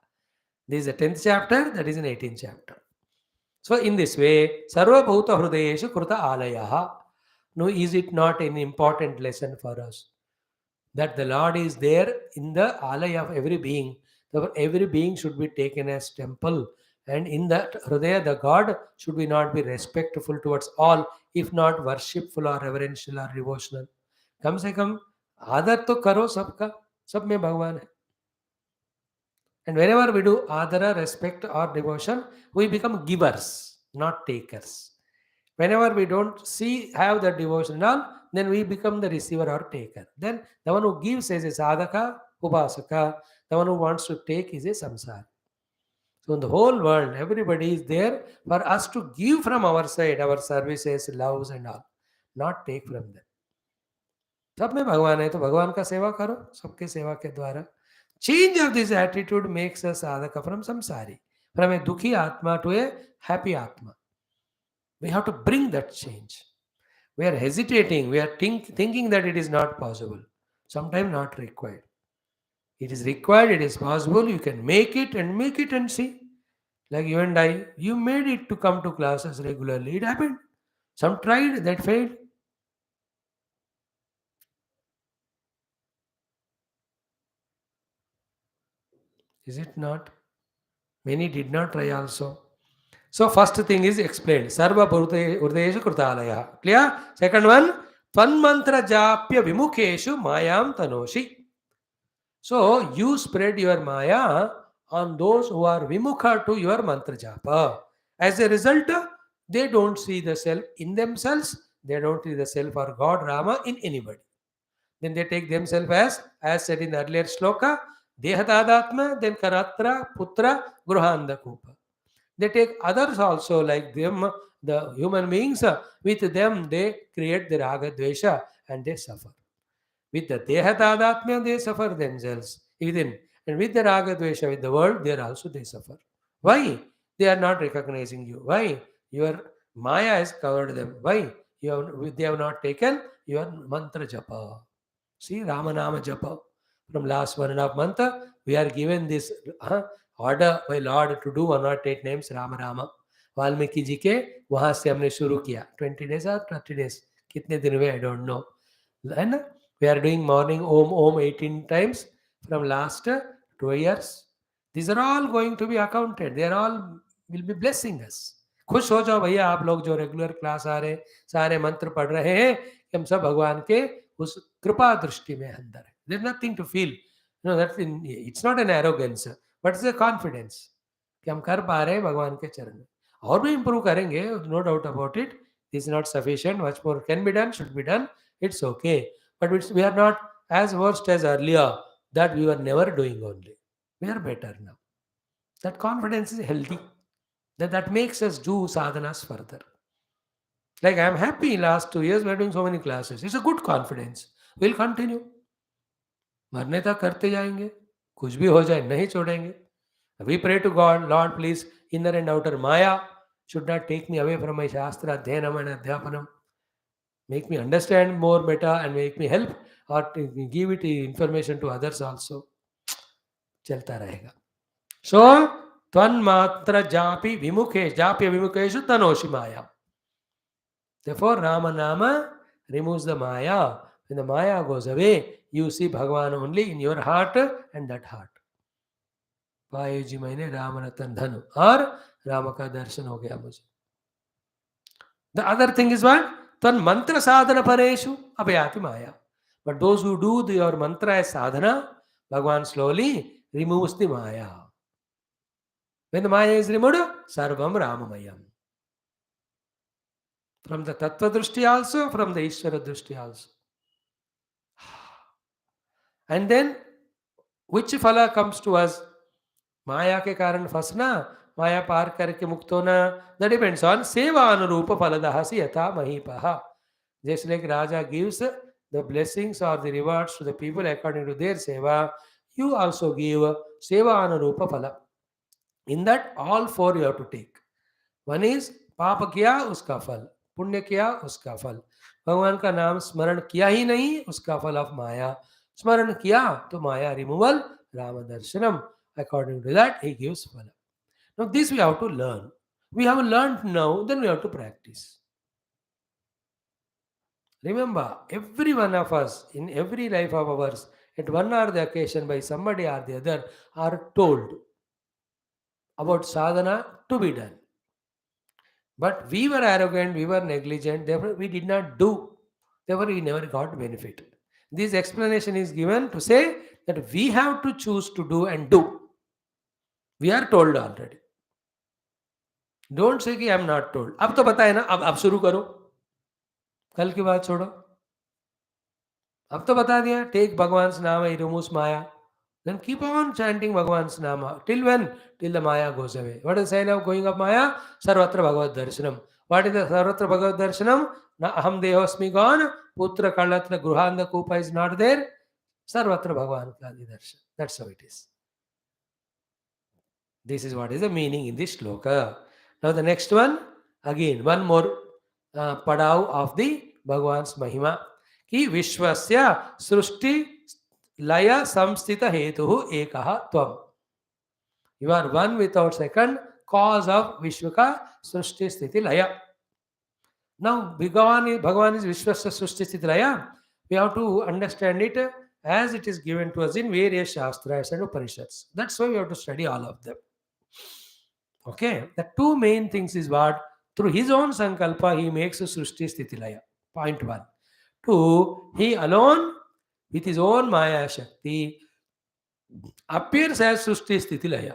This is the 10th chapter, that is in 18th chapter. So in this way, sarvabhuta hrudayeshu kruta alayaha. No, is it not an important lesson for us? That the Lord is there in the alaya of every being. Therefore, every being should be taken as temple. And in that Hridaya, the God should we not be respectful towards all, if not worshipful or reverential or devotional. कम से कम आदर तो करो सबका, सब में भगवान है. And whenever we do adara, respect or devotion, we become givers, not takers. Whenever we don't have the devotion and all, then we become the receiver or taker. Then the one who gives is a sadhaka, upasaka. The one who wants to take is a samsara. So in the whole world, everybody is there for us to give from our side, our services, loves and all, not take from them. सब में भगवान है तो भगवान का सेवा करो, सबके सेवा के द्वारा. Change of this attitude makes us sadhaka from samsari, from a dukhi atma to a happy atma. We have to bring that change. We are hesitating, we are thinking that it is not possible. Sometimes not required. It is required, it is possible, you can make it and see. Like you and I, you made it to come to classes regularly. It happened. Some tried, that failed. Is it not? Many did not try also. So first thing is explained. Sarva Urdeshu Krutalaya. Clear? Second one, Tvanmantra Japya Vimukeshu Mayam Tanoshi. So you spread your Maya on those who are Vimukha to your Mantra Japa. As a result, they don't see the self in themselves. They don't see the self or God, Rama in anybody. Then they take themselves as said in the earlier shloka, Dehatadhatma, then Karatra, Putra, Gruhanda Kupa. They take others also like them, the human beings, with them they create the raga dvesha and they suffer. With the Dehatadhatma, they suffer themselves within. And with the raga dvesha, with the world, there also they suffer. Why? They are not recognizing you. Why? Your Maya has covered them. Why? They have not taken your mantra japa. See, Ramanama japa. From last 1.5 months, we are given this order by Lord to do 108 names Rama Rama. Valmiki ji के वहां से हमने शुरू किया. 20 days or 30 days, कितने दिन हुए I don't know. And we are doing morning Om 18 times from last 2 years. These are all going to be accounted. They are all will be blessing us. खुश हो जाओ भैया, आप लोग जो रेगुलर क्लास आ रहे, सारे मंत्र पढ़ रहे हैं, हम सब भगवान के उस कृपा दृष्टि में अंदर है. There is nothing to feel. it's not an arrogance, but it's a confidence कि हम कर पा रहे हैं भगवान के चरण में. और भी improve करेंगे, no doubt about it. This is not sufficient. Much more can be done, should be done. It's okay. But we are not as worst as earlier that we were never doing only. We are better now. That confidence is healthy. That makes us do sadhanas further. Like I am happy last 2 years we are doing so many classes. It's a good confidence. We'll continue. मरने तक करते जाएंगे. कुछ भी हो जाए नहीं छोड़ेंगे. We pray to God, Lord, please, inner and outer Maya should not take me away from my Shastra, Adhyanam and Adhyapanam. Make me understand more better and make me help or to give it information to others also. चलता रहेगा. So, त्वन्मात्र जापि विमुखे, जाप्य विमुखेषु तनोषि Maya. Therefore, Ramanama removes the Maya. When the Maya goes away, you see Bhagavan only in your heart and that heart. पायो जी मैंने राम रतन धनु और राम का दर्शन हो गया मुझे. The other thing is what? Tvan mantra sadhana pareshu abhyati maya. But those who do your mantra as sadhana, Bhagavan slowly removes the maya. When the maya is removed, sarvam ramamayam. From the tattva drishti also, from the Ishvara drishti also. And then, which phala comes to us? माया के कारण फंसना, माया पार करके मुक्त होना, that depends on सेवानुरूप फलदहसि यथा महीपः. Just like Raja gives the blessings or the rewards to the people according to their seva, you also give सेवानुरूप फल. In that, all four you have to take. One is पाप किया उसका फल, पुण्य किया उसका फल, भगवान का नाम स्मरण किया ही नहीं उसका फल ऑफ माया, स्मरण किया तो माया रिमूवल, राम दर्शनम. According to that, he gives phala. Now, this we have to learn. We have learned now, then we have to practice. Remember, every one of us, in every life of ours, at one or the occasion by somebody or the other, are told about sadhana to be done. But we were arrogant, we were negligent, therefore we did not do. Therefore, we never got benefit. This explanation is given to say that we have to choose to do and do. We are told already. Don't say कि I am not told. अब तो पता है ना, अब शुरू करो, कल की बात छोड़ो. अब तो बता दिया, take Bhagavan's nama, he removes Maya. Then keep on chanting Bhagavan's nama. Till when? Till the Maya goes away. What is the sign of going of Maya? Sarvatra Bhagavad Darshanam. What is the Sarvatra Bhagavad Darshanam? Na aham dehosmi gone, putra kalatra gruhanda kupa is not there. Sarvatra Bhagavan Kadi Darshan. That's how it is. This is what is the meaning in this shloka. Now the next one, again one more padav of the Bhagavan's Mahima. Ki Vishwasya Srushti Laya Samstita Hetuhu Ekaha Tvam. You are one without second, cause of Vishwaka Srushti Sthiti Laya. Now Bhagavan is Vishwasya Srushti Sthiti Laya. We have to understand it as it is given to us in various Shastras and Upanishads. That's why we have to study all of them. Okay, the two main things is what? Through his own sankalpa, he makes a Srushti Sthiti Laya. Point one. Two, he alone, with his own Maya Shakti, appears as Srushti Sthiti Laya.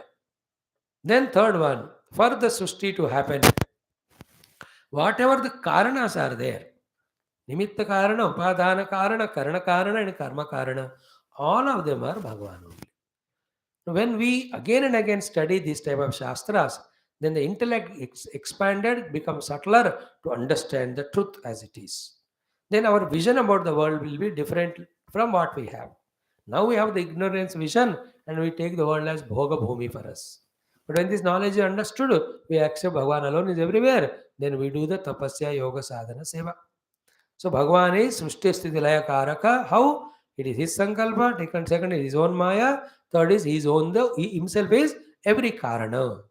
Then third one, for the Srushti to happen, whatever the Karanas are there, Nimitta Karana, Upadana Karana, Karana Karana and Karma Karana, all of them are Bhagavan only. When we again and again study this type of Shastras, then the intellect expanded, becomes subtler to understand the truth as it is. Then our vision about the world will be different from what we have. Now we have the ignorance vision and we take the world as Bhoga Bhumi for us. But when this knowledge is understood, we accept Bhagavan alone is everywhere, then we do the Tapasya Yoga Sadhana Seva. So Bhagavan is Srushti Sthiti Laya Karaka. How? It is his Sankalpa, taken second is his own Maya, third is his own, he himself is every Karana.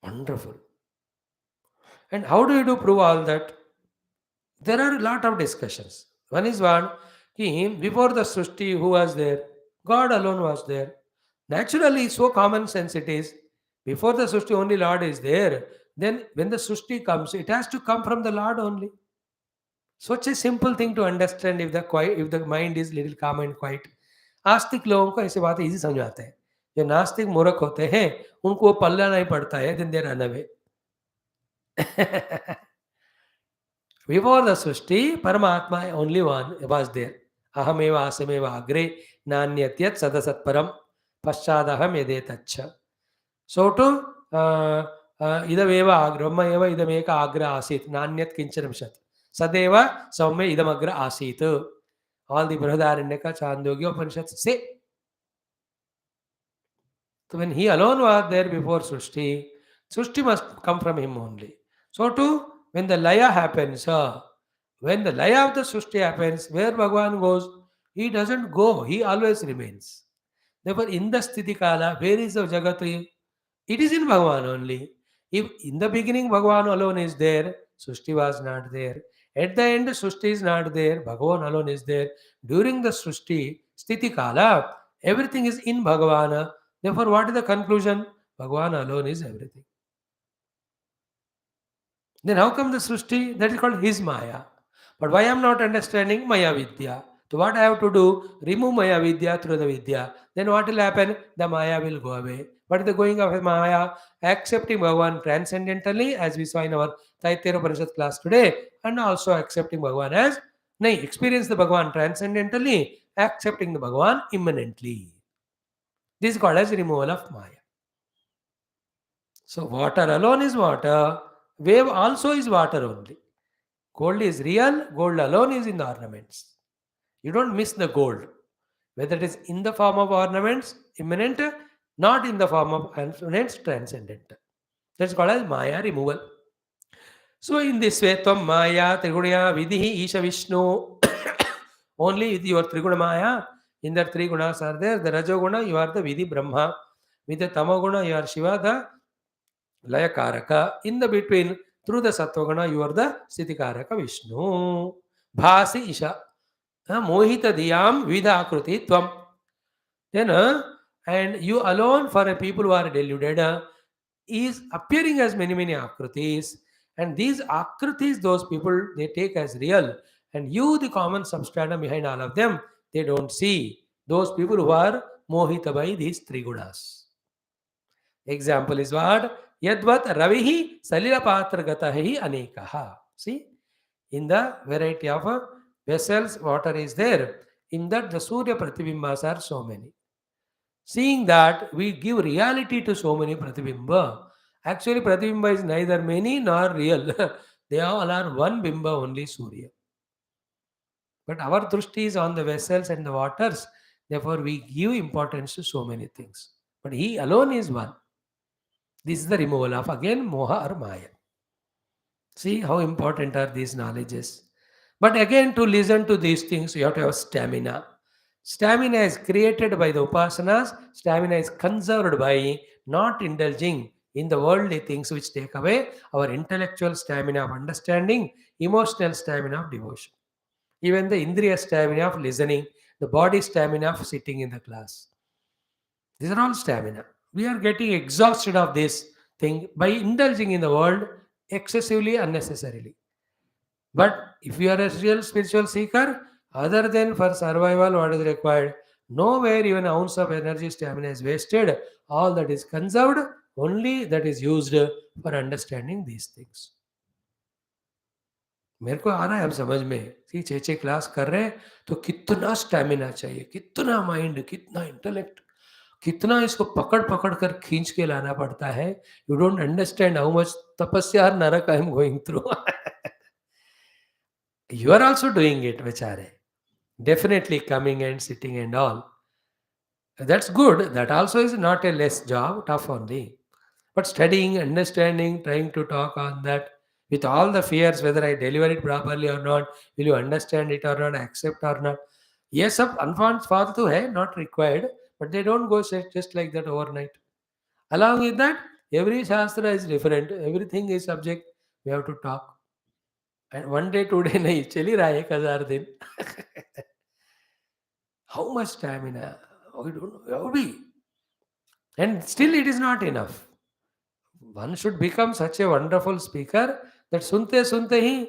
Wonderful. And how do you prove all that? There are a lot of discussions. One is one, before the Srushti, who was there? God alone was there. Naturally, so common sense it is. Before the Srushti, only Lord is there. Then when the Srushti comes, it has to come from the Lord only. Such a simple thing to understand if if the mind is little calm and quiet. आस्तिक लोगों को ऐसी बातें easy समझ में आते हैं. जो नास्तिक मूर्ख होते हैं उनको वो पल्ला नहीं पड़ता है, then they run away. Before the Srishti, Paramatma only one was there. Ahameva asameva agre nanyatyat sadasatparam paschadaham yedetacha. So to idameva agra, Brahma eva idameka agra asit, nanyat kinchanam shat. Sadeva saume idam agra asit. All the Brihadaranyaka, Chandogya Upanishads say. So when he alone was there before Srishti, Srishti must come from him only. So too, when the Laya happens, when the Laya of the Srishti happens, where Bhagavan goes, he doesn't go, he always remains. Therefore, in the Sthiti Kala, where is the Jagati? It is in Bhagavan only. If in the beginning Bhagavan alone is there, Srishti was not there. At the end, Srishti is not there, Bhagavan alone is there. During the Srishti, Sthiti Kala, everything is in Bhagavan. Therefore, what is the conclusion? Bhagavan alone is everything. Then how come the Srishti? That is called his Maya. But why I am not understanding Maya Vidya? So what I have to do? Remove Maya Vidya through the Vidya. Then what will happen? The Maya will go away. What is the going of Maya? Accepting Bhagavan transcendentally, as we saw in our Taittiriya Upanishad class today, and also accepting Bhagavan as, experience the Bhagavan transcendentally, accepting the Bhagavan immanently. This is called as removal of Maya. So water alone is water, wave also is water only. Gold is real, gold alone is in the ornaments. You don't miss the gold. Whether it is in the form of ornaments, immanent, not in the form of ornaments, transcendent. That's called as Maya removal. So in this way, Tvam Maya, Triguna, Vidhi, Isha Vishnu, only with your Triguna Maya, in the three gunas are there. The Rajoguna, you are the Vidhi Brahma. With the Tamoguna, you are Shiva, the Layakaraka. In the between, through the Satvaguna, you are the Sthitikaraka Vishnu. Bhasi Isha. Mohita Diyam Vida Akruti Tvam. Then, and you alone for a people who are deluded is appearing as many Akrutis. And these Akrutis, those people, they take as real. And you, the common substratum behind all of them, they don't see. Those people who are Mohita by these three gunas. Example is what? Yadvat Ravihi Salila Patra Gatahi Anekaha. See? In the variety of vessels, water is there. In that, the Surya Pratibhimbas are so many. Seeing that, we give reality to so many Pratibhimba. Actually, Pratibhimba is neither many nor real. They all are one Bimba, only Surya. But our drushti is on the vessels and the waters. Therefore, we give importance to so many things. But he alone is one. This is the removal of, again, Moha or Maya. See how important are these knowledges. But again, to listen to these things, you have to have stamina. Stamina is created by the upasanas. Stamina is conserved by not indulging in the worldly things which take away our intellectual stamina of understanding, emotional stamina of devotion. Even the indriya stamina of listening, the body stamina of sitting in the class. These are all stamina. We are getting exhausted of this thing by indulging in the world excessively, unnecessarily. But if you are a real spiritual seeker, other than for survival, what is required? Nowhere even an ounce of energy, stamina is wasted. All that is conserved, only that is used for understanding these things. मेरे को आ रहा है अब समझ में कि 6 class कर रहे हैं तो कितना स्टैमिना चाहिए, कितना माइंड, कितना इंटेलेक्ट, कितना इसको पकड़ पकड़ कर खींच के लाना पड़ता है. You don't understand how much तपस्या और नरक I am going through. You are also doing it, Vichare. Definitely coming and sitting and all. That's good. That also is not a less job, tough only. But studying, understanding, trying to talk on that with all the fears, whether I deliver it properly or not, will you understand it or not, accept or not. Yes, unfound path to hai, not required, but they don't go just like that overnight. Along with that, every shastra is different. Everything is subject. We have to talk. And one day, 2 day, nahi, chali raha hai 1000 din. How much stamina? We don't know. How be? And still, it is not enough. One should become such a wonderful speaker that sunte hi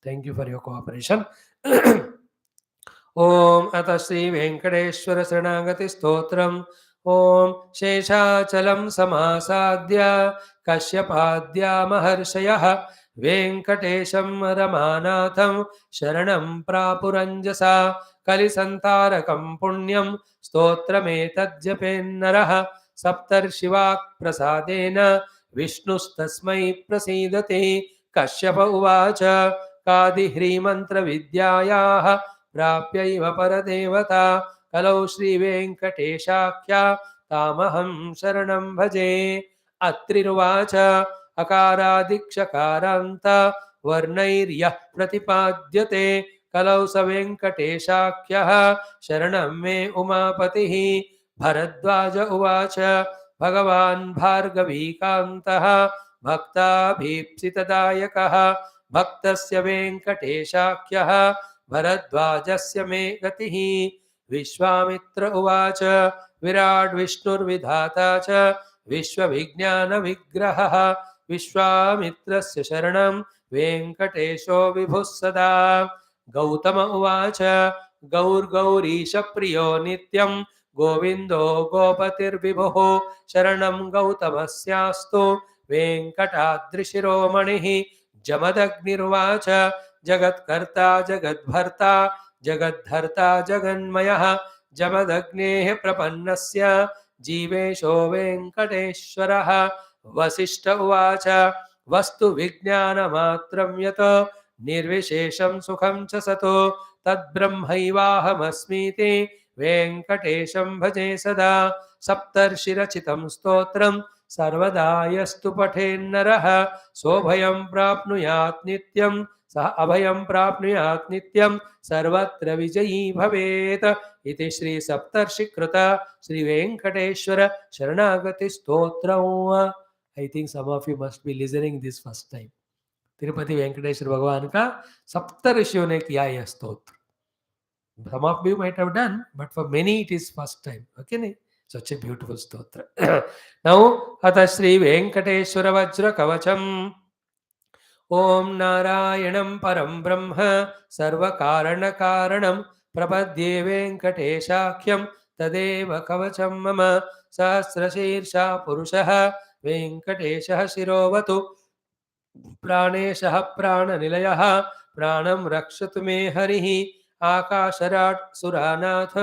Thank you for your cooperation. ओम अतः श्री वेंकटेश्वर शरणागति स्तोत्रम। ओम शेषाचलं समासाद्य कश्यपाद्या महर्षयः वेंकटेशं रमानाथं शरणं प्रापुरञ्जसा कलिसन्तारकं पुण्यं स्तोत्रमेतज्जपेन्नरः सप्तर्षिवाक् प्रसादेन विष्णुस्तस्मै प्रसीदते। कश्यप उवाच कादिह्रीमन्त्रविद्यायाः प्राप्यैव परदेवता कलौ श्रीवेङ्कटेशाख्या तामहं शरणं भजे। अत्रिर्वाच अकारादिक्षकारान्त वर्णैर्यः प्रतिपाद्यते कलौ स वेङ्कटेशाख्यः शरणं मे उमापतिः। भरद्वाज उवाच भगवान् भार्गवीकान्तः भक्ताभीप्सितदायकः भक्तस्य वेङ्कटेशाख्यः भरद्वाजस्य मे गतिः। विश्वामित्र उवाच विराट् विष्णुर्विधाता च विश्वविज्ञानविग्रहः विश्वामित्रस्य शरणं वेङ्कटेशो विभुः सदा। गौतम उवाच गौर्गौरीश प्रियो नित्यं गोविन्दो गोपतिर्विभुः शरणं गौतमस्यास्तु वेङ्कटाद्रिशिरोमणिः। जमदग्निर्वाच जगत्कर्ता जगद्भर्ता जगद्धर्ता जगन्मयः जमदग्नेः प्रपन्नस्य जीवेशो वेङ्कटेश्वरः। वसिष्ठ उवाच वस्तु विज्ञानमात्रं यत् निर्विशेषं सुखं च सतो तद्ब्रह्मैवाहमस्मीति वेङ्कटेशं भजे सदा। सप्तर्षिरचितं स्तोत्रं सर्वदा यस्तु पठेन्नरः सोऽभयं प्राप्नुयात् नित्यं सः अभयं प्राप्नुयात् नित्यं सर्वत्र विजयी भवेत्। इति श्री सप्तर्षिकृत श्री वेंकटेश्वर शरणागति स्तोत्रम्। I think some of you must be listening this first time. Tirupati Venkateshwara भगवान का सप्त ऋषियों ने किया यह स्तोत्र. Some of you might have done, but for many it is first time. Okay, ne? Such a beautiful stotra. Now, Atha Shri Venkateshwara Vajra Kavacham. Om Narayanam Param Brahma Sarva Karana Karanam Prapadye Venkateshakyam Tadeva Kavacham Mama Sahasra Shirsha Purushaha Venkateshaha Shirovatu Praneshah Prananilayah Pranam Rakshatu Me Harihi आकाशराट सुरानाथ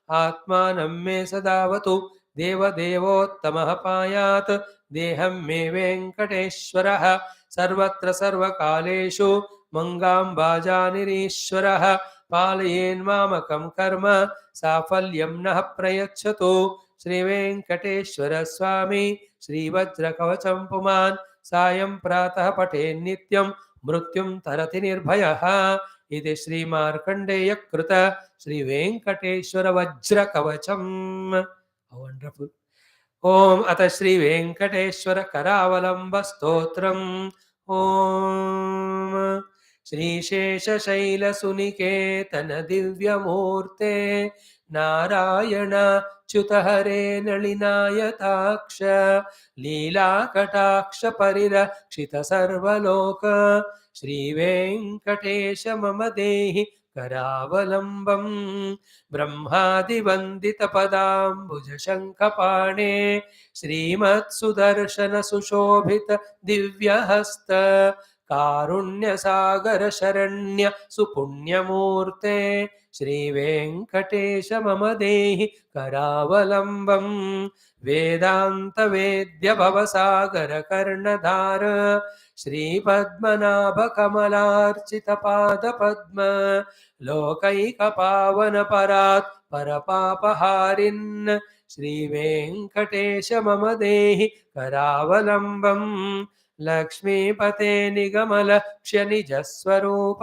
आत्मानं मे सदावतु देवदेवोत्तमः पायात् देहं मे वेङ्कटेश्वरः सर्वत्र सर्वकालेषु मङ्गाम्बाजानिरीश्वरः पालयेन्मामकं कर्म साफल्यं नः प्रयच्छतु। श्रीवेङ्कटेश्वर स्वामी श्रीवज्रकवचं पुमान् सायं प्रातः पठेन्नित्यं मृत्युं तरति निर्भयः। इति श्री मार्कंडेय कृत श्री वेंकटेश्वर वज्र कवचम। वंडरफुल। ओम अत श्री वेंकटेश्वर करावलंब स्तोत्रम। ओम श्री शेषशैल सुनिकेतन दिव्य मूर्ते नारायण च्युत हरे नलिनायताक्ष लीला कटाक्ष परिरक्षित सर्वलोक श्री वेंकटेश मम देहि करावलंबं ब्रह्मादिवंदित पदाम्बुज शंखपाणे श्रीमत्सुदर्शन सुशोभित दिव्यहस्त कारुण्य सागर शरण्य सुपुण्यमूर्ते श्री वेंकटेश मम देहि करावलंबं वेदांत वेद्य भवसागर कर्णधार श्री पद्मनाभ कमलार्चित पाद पद्म लोकैक पावन परात् परपापहारिन् श्री वेंकटेश मम देहि करावलंबं लक्ष्मीपते निगमलक्ष्य निज स्वरूप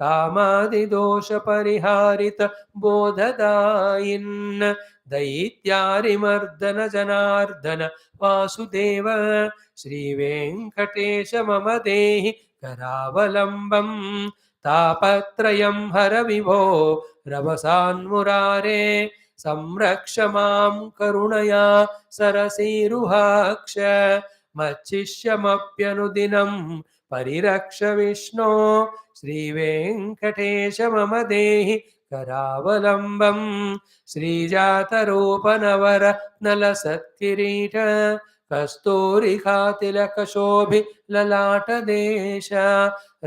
कामादिदोष परिहारित बोधदायिन् दैत्यारिमर्दन जनार्दन वासुदेव श्री वेंकटेश मम देहि करावलंबं तापत्रयं हर विभो रवसान्मुरारे संरक्ष मां करुणया सरसीरुहाक्ष मच्छिष्यमप्यनुदिनं परिरक्ष विष्णो श्रीवेङ्कटेश मम देहि करावलम्बम् श्रीजातरूपनवरत्नलसत्किरीट कस्तूरिकातिलकशोभिललाटदेश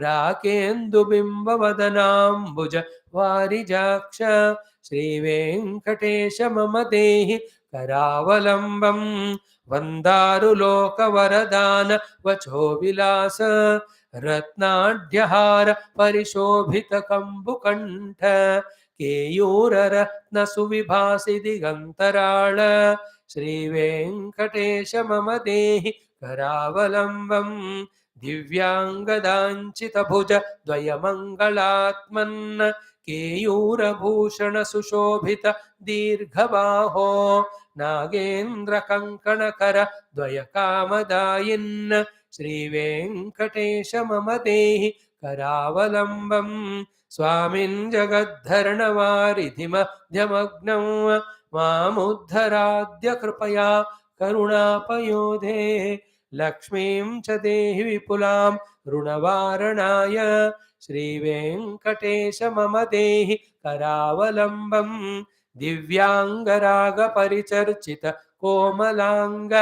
राकेन्दुबिम्बवदनाम्बुज वारिजाक्ष श्रीवेङ्कटेश मम देहि करावलम्बम् वन्दारुलोकवरदान वचो विलास रत्नाढ्यहार परिशोभितकम्बुकण्ठ केयूररत्न सुविभासि दिगन्तराळ श्रीवेङ्कटेश मम देहि करावलम्बम् दिव्याङ्गदाञ्चितभुज द्वयमङ्गलात्मन् केयूरभूषण सुशोभित दीर्घबाहो नागेन्द्रकङ्कणकर द्वयकामदायिन् श्रीवेङ्कटेश मम देहि करावलम्बम् स्वामिन् जगद्धरणवारिधिमध्यमग्नं मामुद्धराद्य कृपया करुणापयोधे लक्ष्मीं च देहि विपुलां ऋणवारणाय श्रीवेङ्कटेश मम देहि करावलम्बम् दिव्याङ्गरागपरिचर्चित कोमलाङ्ग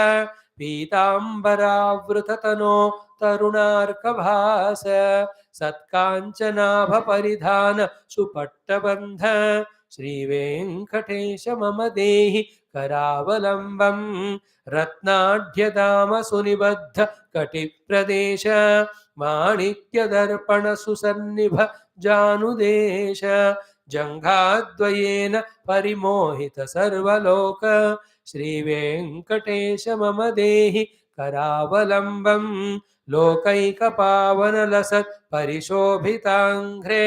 पीताम्बरावृततनो तरुणार्कभास सत्काञ्चनाभपरिधान सुपट्टबन्ध श्रीवेङ्कटेश मम देहि करावलम्बम् रत्नाढ्यदाम सुनिबद्ध कटिप्रदेश माणिक्यदर्पण सुसन्निभ जानुदेश जङ्घाद्वयेन परिमोहित सर्वलोक श्रीवेङ्कटेश मम देहि करावलम्बम् लोकैकपावनलसत् परिशोभिताङ्घ्रे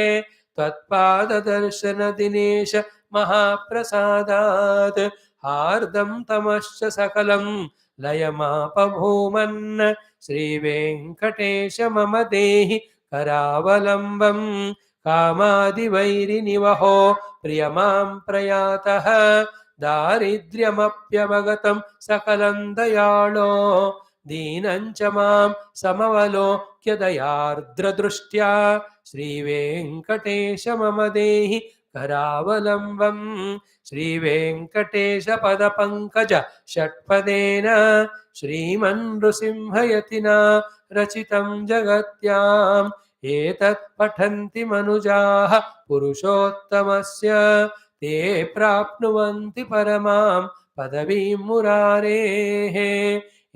त्वत्पाददर्शन दिनेश महाप्रसादात् हार्दं तमश्च सकलं लयमापभूमन् श्रीवेङ्कटेश मम देहि करावलम्बम् कामादिवैरिनिवहो प्रियमां प्रयातः दारिद्र्यमप्यवगतं सकलं दयाळो दीनं च मां समवलोक्य दयार्द्रदृष्ट्या श्रीवेङ्कटेश मम देहि करावलम्बम् श्रीवेङ्कटेश पदपङ्कज षट्पदेन श्रीमन्नृसिंहयतिना रचितं जगत्याम् एतत् पठन्ति मनुजाः पुरुषोत्तमस्य ते प्राप्नुवन्ति परमां पदवीं मुरारेः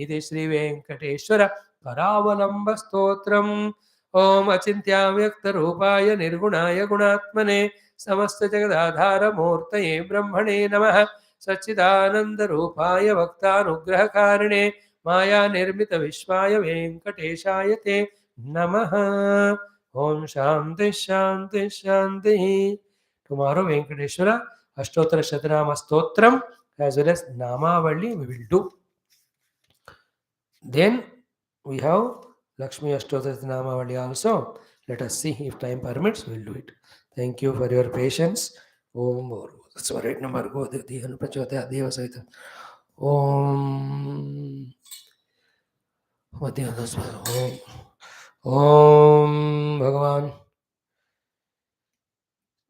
इति श्रीवेङ्कटेश्वर करावलम्ब स्तोत्रम् ओम अचिन्त्याव्यक्तरूपाय निर्गुणाय गुणात्मने समस्त जगदाधारमूर्तये ब्रह्मणे नमः सच्चिदानन्दरूपाय भक्तानुग्रहकारिणे माया निर्मित विश्वाय वेङ्कटेशाय ते नमः। ओम शांति शांति शांति। Tomorrow Venkateshwara Ashtottara Shatanama Stotram as well as Namavali we will do. Then we have Lakshmi Ashtottara Namavali also. Let us see if time permits, we will do it. Thank you for your patience. Om Bhurvu. That's the right number. Go Dihanu Prachodaya Deva Saita. Om Om Bhagavan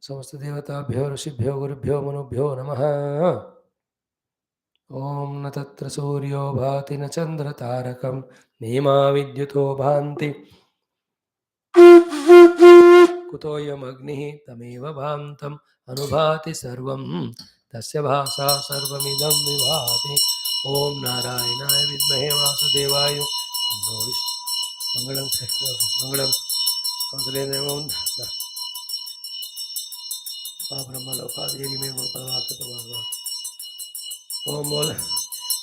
समस्त देवताभ्यो ऋषिभ्यो गुरुभ्यो मनुभ्यो नमः। ओम न तत्र सूर्यो भाति न चंद्र तारकं नेमा विद्युतो भान्ति कुतोऽयमग्निः तमेव भान्तम् अनुभाति सर्वं तस्य भासा सर्वमिदं विभाति। ओम नारायणाय विद्महे वासुदेवाय मंगलम मंगलम कंसलेन्द्र ब्रह्मलोकादेवी में ओम बोल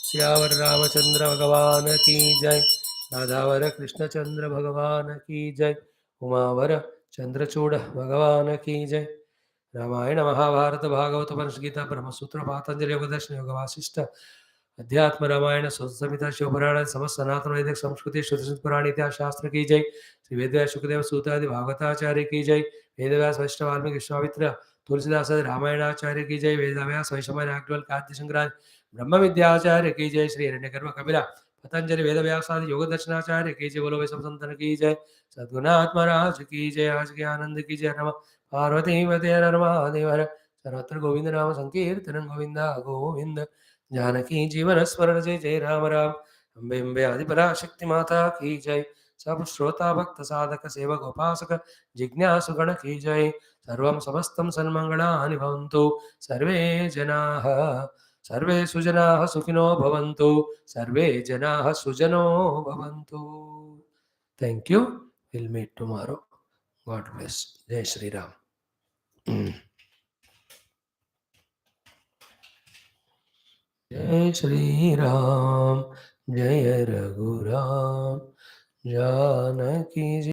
श्यावर रामचंद्र भगवान की जय। राधावर कृष्णचंद्र भगवान की जय। उमावर चंद्रचूड़ भगवान की जय। रामायण महाभारत भागवत गीता ब्रह्मसूत्र पातंजलि योगदर्शन योग वासिष्ठ अध्यात्म रामायण संहिता शिवपुराण समस्त सनातन वैदिक संस्कृति श्रुति पुराण इतिहास शास्त्र की जय। श्री वेदव्यास शुकदेव सूतादि भागवताचार्य की जय। वेदव्यास वैष्णव वाल्मीकि विश्वामित्र तुलसीदास रामायणाचार्य की जय। वेदव्यास वैशंपायन नागवल काद्य संग्राम ब्रह्म विद्याचार्य की जय। श्री हिरण्यगर्भ कपिला पतंजलि वेद व्यासादि योग दर्शनाचार्य की जय, बोलो वैष्णव संतन की जय, सद्गुरुनाथ महाराज की जय, आज के आनंद की जय। नमः पार्वती पते हर महादेव हर, सर्वत्र गोविंद नाम संकीर्तनं गोविंदा गोविंद, जानकी जीवन स्मरण जय जय राम राम। अम्बे अम्बे आदिपरा शक्ति माता की जय, सब श्रोता भक्त साधक सेवक उपासक जिज्ञासु गण की जय, सर्वं समस्तं सन्मंगलानि भवन्तु, सर्वे सुजनाः सुखिनो भवन्तु, सर्वे जनाः सुजनो भवन्तु। Thank you. We'll meet tomorrow. God bless. Jai Shri Ram. Jai Shri Ram. Jai Raghuram. Janaki